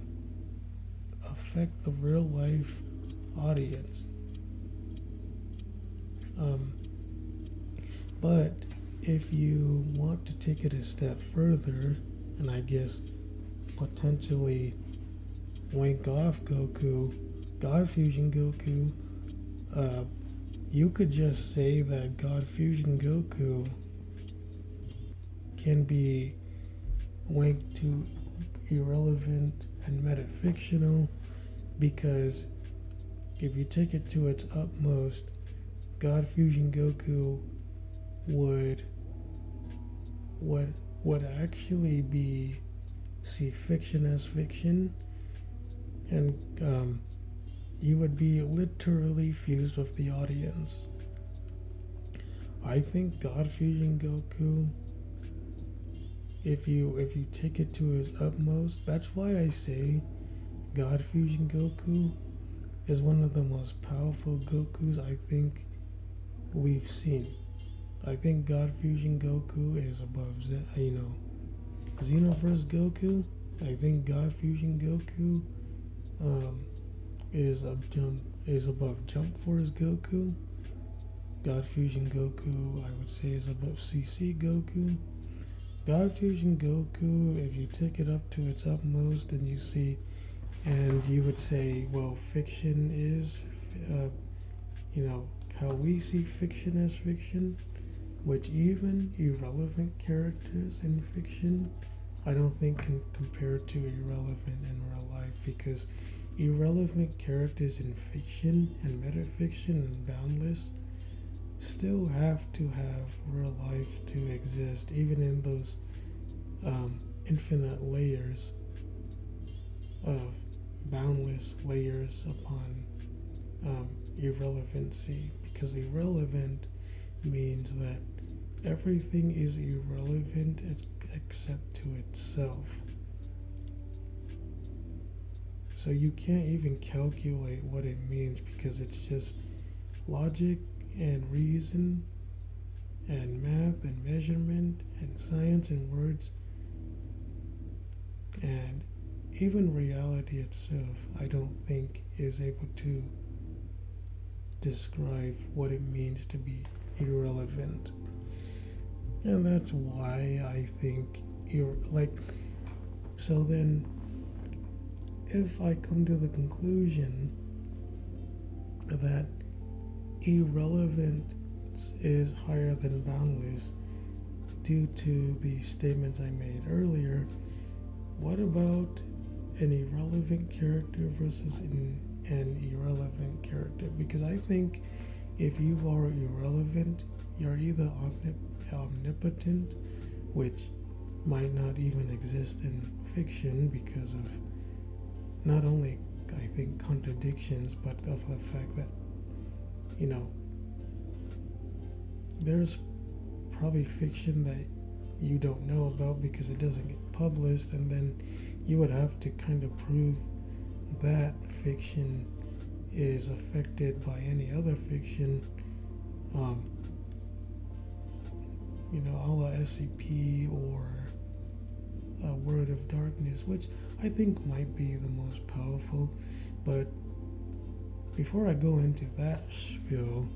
affect the real life audience. Um, but if you want to take it a step further, and I guess potentially wank off Goku, God Fusion Goku, you could just say that God Fusion Goku can be wanked to irrelevant and metafictional because if you take it to its utmost, God Fusion Goku would actually be see fiction as fiction, and you would be literally fused with the audience. I think God Fusion Goku, if you take it to his utmost, that's why I say God Fusion Goku is one of the most powerful Gokus I think we've seen. I think God Fusion Goku is above Xenoverse Goku. I think God Fusion Goku is above Jump Force Goku. God Fusion Goku, I would say, is above CC Goku. God Fusion Goku, if you take it up to its utmost and you would say, well, fiction is, how we see fiction as fiction, which even irrelevant characters in fiction, I don't think can compare to irrelevant in real life, because irrelevant characters in fiction and metafiction and boundless still have to have real life to exist, even in those infinite layers of boundless layers upon irrelevancy, because irrelevant means that everything is irrelevant except to itself. So you can't even calculate what it means because it's just logic and reason and math and measurement and science and words, and even reality itself I don't think is able to describe what it means to be irrelevant. And that's why I think so then if I come to the conclusion that irrelevance is higher than boundless due to the statements I made earlier, what about an irrelevant character versus an irrelevant character? Because I think if you are irrelevant, you're either omnipotent, which might not even exist in fiction because of not only, I think, contradictions, but of the fact that, there's probably fiction that you don't know about because it doesn't get published, and then you would have to kind of prove that fiction is affected by any other fiction, a la SCP or Word of Darkness, which I think might be the most powerful. But before I go into that spiel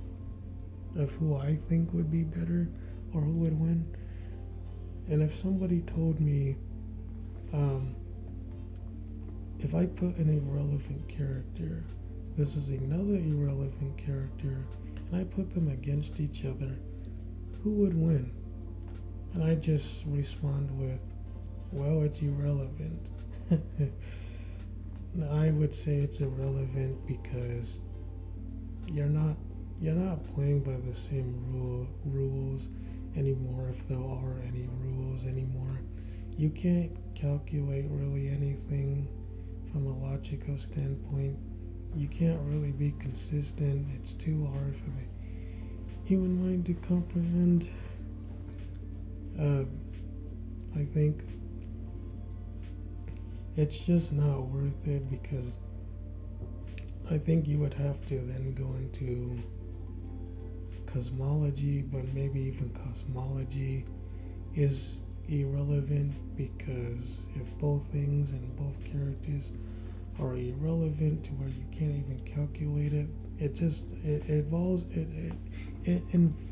of who I think would be better or who would win, and if somebody told me, if I put an irrelevant character versus another irrelevant character, and I put them against each other, who would win? And I just respond with, well, it's irrelevant. I would say it's irrelevant because you're not playing by the same rules anymore, if there are any rules anymore. You can't calculate really anything from a logical standpoint. You can't really be consistent. It's too hard for the human mind to comprehend. I think. it's just not worth it, because I think you would have to then go into cosmology, but maybe even cosmology is irrelevant, because if both things and both characters are irrelevant to where you can't even calculate it, it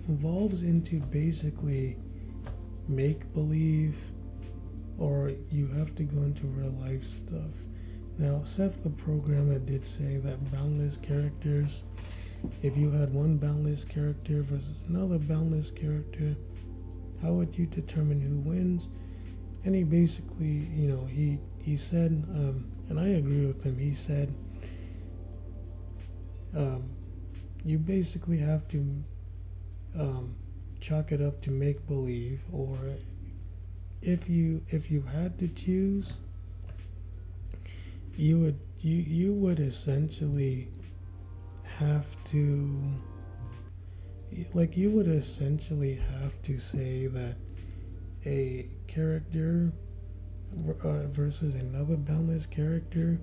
evolves into basically make believe, or you have to go into real life stuff. Now, Seth the programmer did say that boundless characters, if you had one boundless character versus another boundless character, how would you determine who wins? And he basically, he said, and I agree with him, he said, you basically have to chalk it up to make believe, or if you had to choose, you would essentially have to, say that a character versus another boundless character,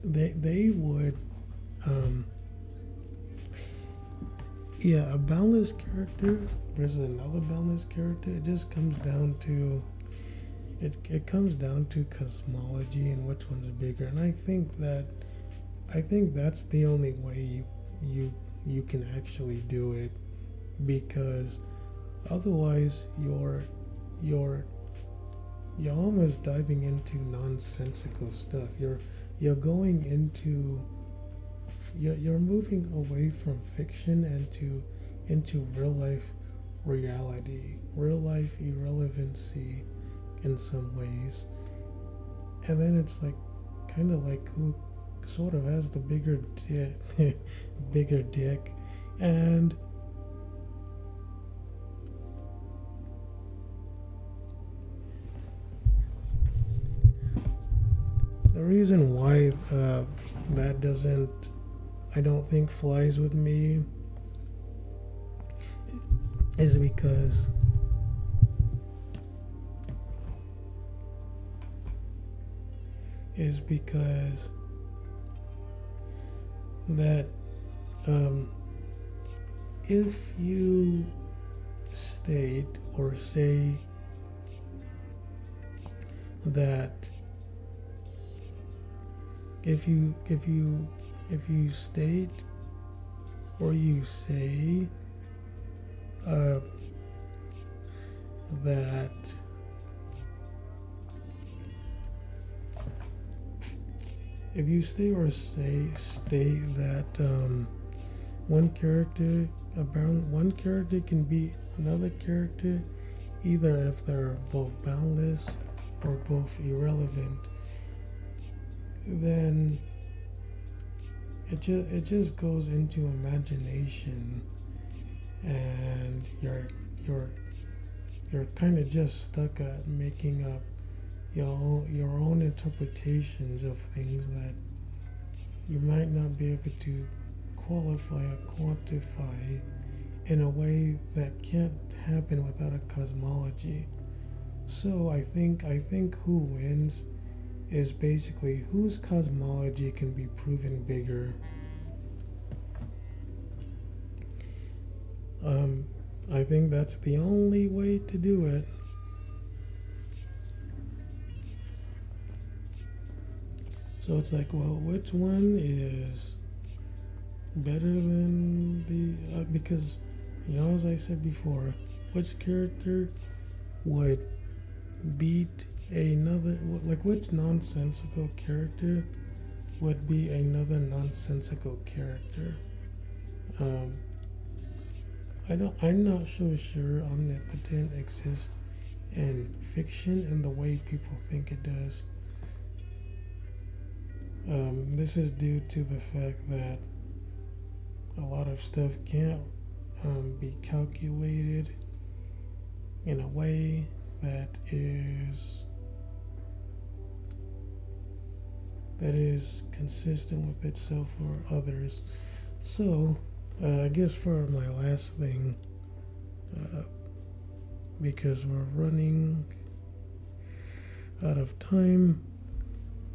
they would a boundless character versus another boundless character, it just comes down to cosmology and which one's bigger. And I think that's the only way you can actually do it, because otherwise you're almost diving into nonsensical stuff. You're going into you're moving away from fiction into real life reality, real life irrelevancy in some ways. And then it's like kind of like who sort of has the bigger dick. And the reason why that doesn't, I don't think, flies with me is because that if you state or say that if you state or you say that if you state that one character can be another character, either if they're both boundless or both irrelevant, then it just goes into imagination, and you're kind of just stuck at making up your own interpretations of things that you might not be able to qualify or quantify in a way that can't happen without a cosmology. So I think who wins is basically whose cosmology can be proven bigger. I think that's the only way to do it. So it's like, well, which one is better than the because, as I said before, which character would beat another, like which nonsensical character would be another nonsensical character? I'm not so sure omnipotent exists in fiction in the way people think it does. This is due to the fact that a lot of stuff can't be calculated in a way that is consistent with itself or others. So, I guess for my last thing, because we're running out of time,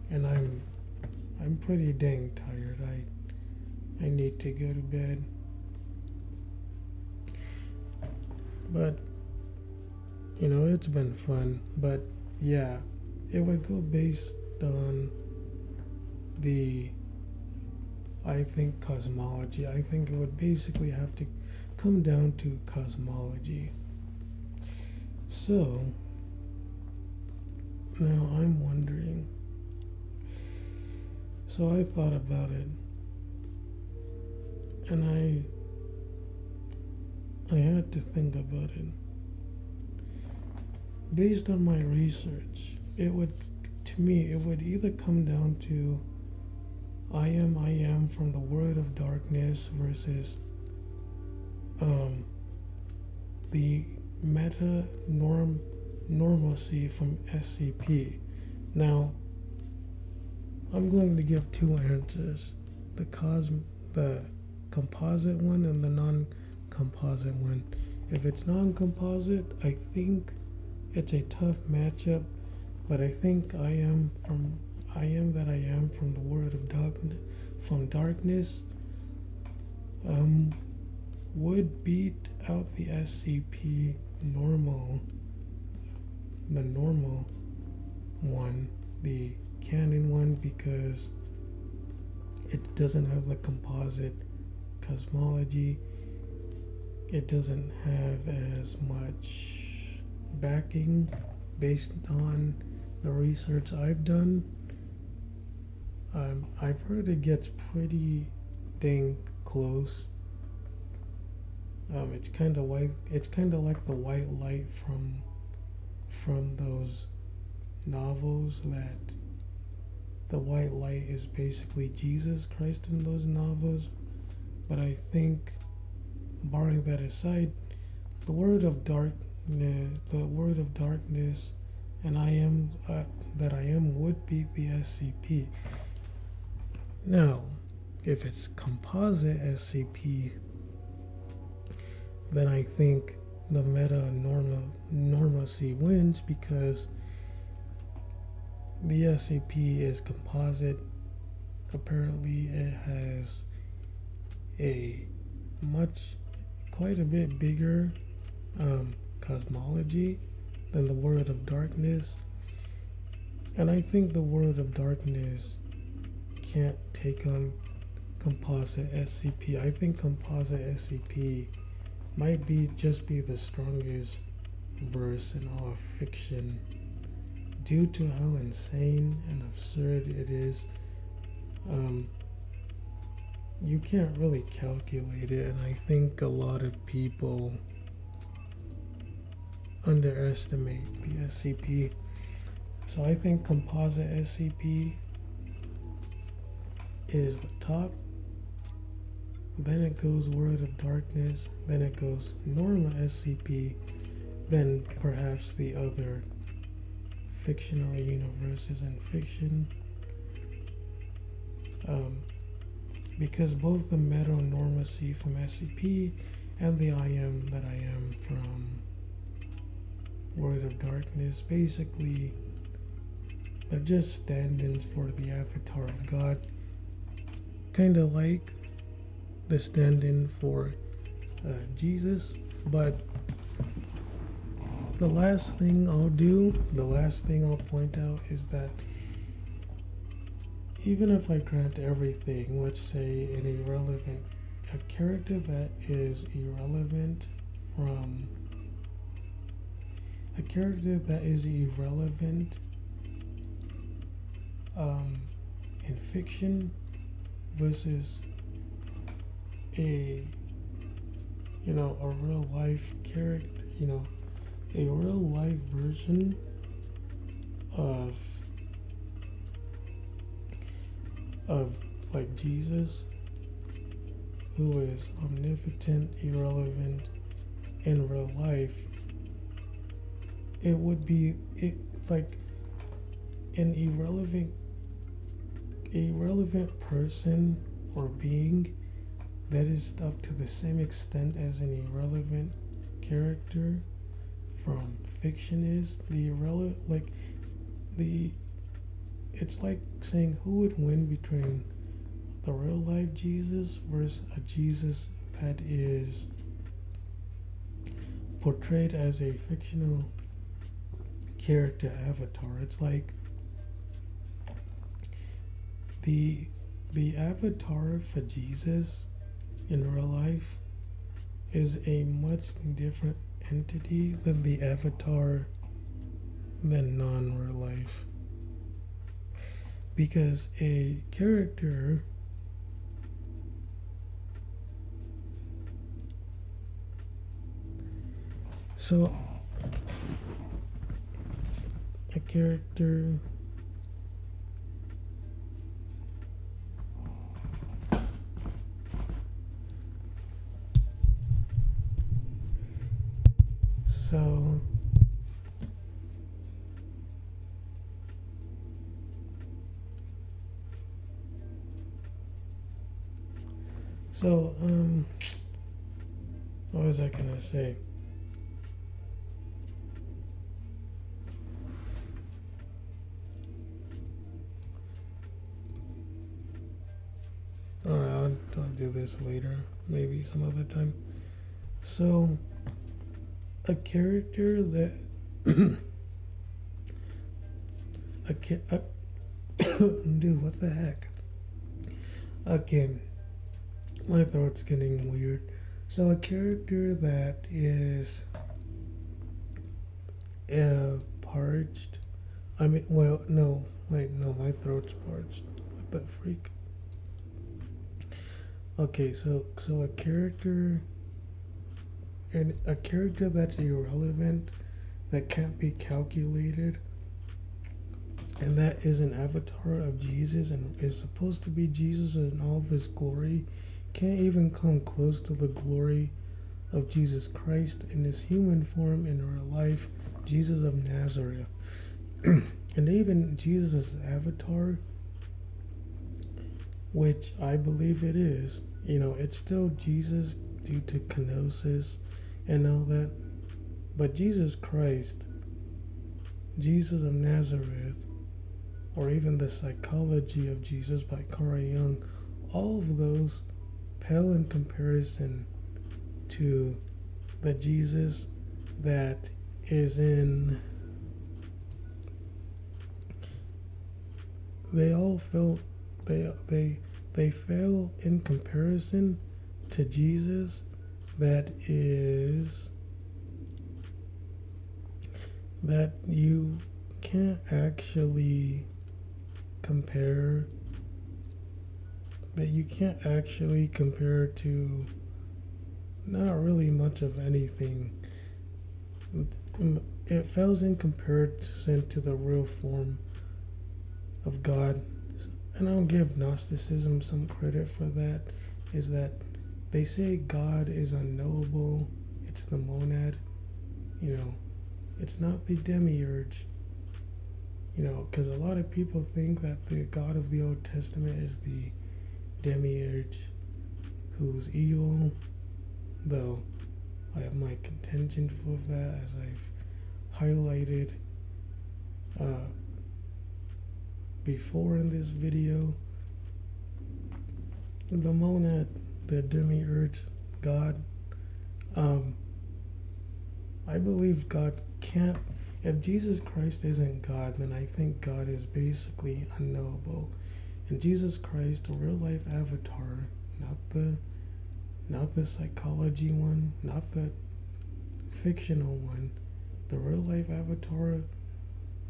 and I'm pretty dang tired. I need to go to bed. But it's been fun. But yeah, it would go based on the, I think, cosmology. I think it would basically have to come down to cosmology. So now I'm wondering. So I thought about it, and I had to think about it. Based on my research, it would either come down to I am from the Word of Darkness versus the normalcy from SCP. Now, I'm going to give two answers: the composite one and the non-composite one. If it's non-composite, I think it's a tough matchup, but I think I am from the Word of Darkness would beat out the SCP the normal one, the canon one, because it doesn't have the composite cosmology. It doesn't have as much backing based on the research I've done. I've heard it gets pretty dang close. It's kind of white. It's kind of like the white light from those novels. That the white light is basically Jesus Christ in those novels. But I think, barring that aside, the Word of Darkness, and I am would be the SCP. Now, if it's composite SCP, then I think the normalcy wins, because the SCP is composite. Apparently, it has quite a bit bigger cosmology than the Word of Darkness, and I think the Word of Darkness can't take on composite SCP. I think composite SCP might just be the strongest verse in all of fiction, due to how insane and absurd it is. You can't really calculate it, and I think a lot of people underestimate the SCP. So I think composite SCP is the top, then it goes Word of Darkness, then it goes normal SCP, then perhaps the other fictional universes in fiction. Because both the meta-normacy from SCP and the I am that I am from Word of Darkness, basically, they're just stand-ins for the avatar of God. Kind of like the stand-in for Jesus. But the last thing I'll point out is that even if I grant everything, let's say a character that is irrelevant in fiction versus a real life character, a real life version of like Jesus, who is omnipotent, irrelevant in real life. It's like an irrelevant person or being that is stuck to the same extent as an irrelevant character from fiction is. the it's like saying who would win between the real life Jesus versus a Jesus that is portrayed as a fictional character avatar. It's like the avatar for Jesus in real life is a much different entity than the avatar than non-real life. Because a character so a character so what was I gonna say? Alright, I'll do this later, maybe some other time. So, a character that dude, what the heck? Okay, my throat's getting weird. So, a character that is parched. I mean, well, no, wait, no, my throat's parched. What the freak? Okay, so a character and a character that's irrelevant, that can't be calculated, and that is an avatar of Jesus and is supposed to be Jesus in all of his glory, can't even come close to the glory of Jesus Christ in his human form in real life, Jesus of Nazareth. And even Jesus' avatar, which I believe it is, it's still Jesus due to kenosis and all that. But Jesus Christ, Jesus of Nazareth, or even The Psychology of Jesus by Carl Jung, all of those pale in comparison to the Jesus that is in. They all felt they fail in comparison to Jesus that you can't actually compare to not really much of anything. It fails in comparison to the real form of God. And I'll give Gnosticism some credit for that, is that they say God is unknowable, it's the monad, it's not the demiurge, because a lot of people think that the God of the Old Testament is the demiurge who's evil, though I have my contention for that, as I've highlighted before in this video. The monad, the demiurge, God, I believe God can't. If Jesus Christ isn't God, then I think God is basically unknowable. And Jesus Christ, a real life avatar, not the psychology one, not the fictional one, the real life avatar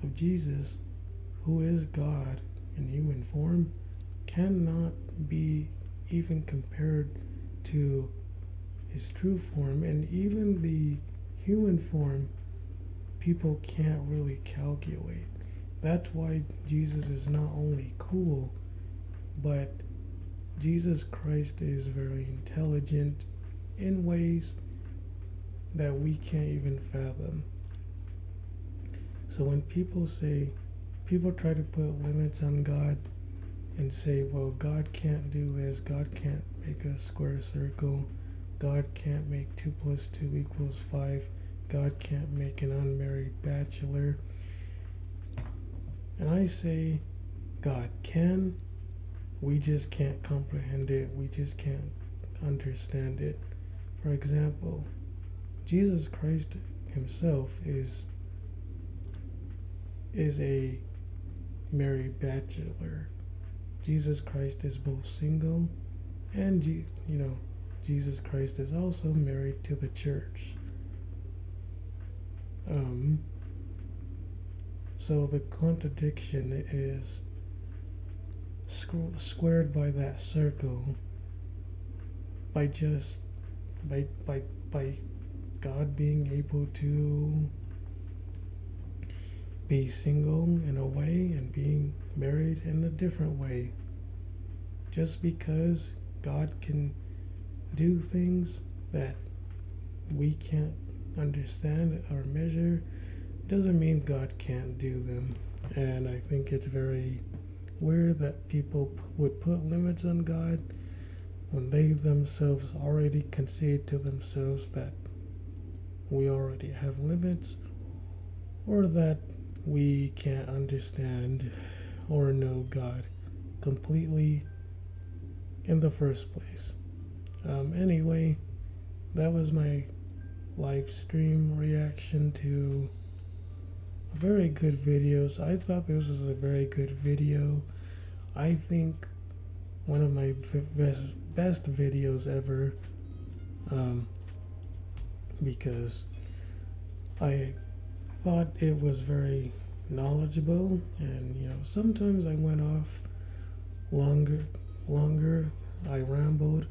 of Jesus, who is God in human form, cannot be even compared to his true form. And even the human form, people can't really calculate. That's why Jesus is not only cool, but Jesus Christ is very intelligent in ways that we can't even fathom. So when people try to put limits on God and say, well, God can't do this, God can't make a square circle, God can't make 2 + 2 = 5, God can't make an unmarried bachelor. And I say God can, we just can't comprehend it, we just can't understand it. For example, Jesus Christ himself is a married bachelor. Jesus Christ is both single and Jesus Christ is also married to the church. So the contradiction is squared by that circle by just by God being able to be single in a way and being married in a different way. Just because God can do things that we can't understand or measure doesn't mean God can't do them. And I think it's very weird that people would put limits on God when they themselves already concede to themselves that we already have limits, or that we can't understand or know God completely in the first place. Anyway, that was my live stream reaction to very good videos. I thought this was a very good video. I think one of my best videos ever, because I thought it was very knowledgeable, and sometimes I went off longer, I rambled,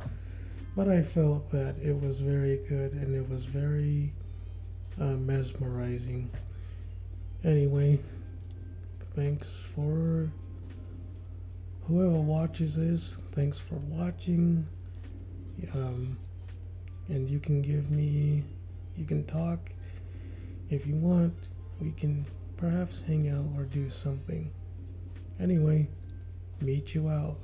but I felt that it was very good and it was very mesmerizing. Anyway, thanks for whoever watches this. Thanks for watching. And you can talk if you want. We can perhaps hang out or do something. Anyway, meet you out.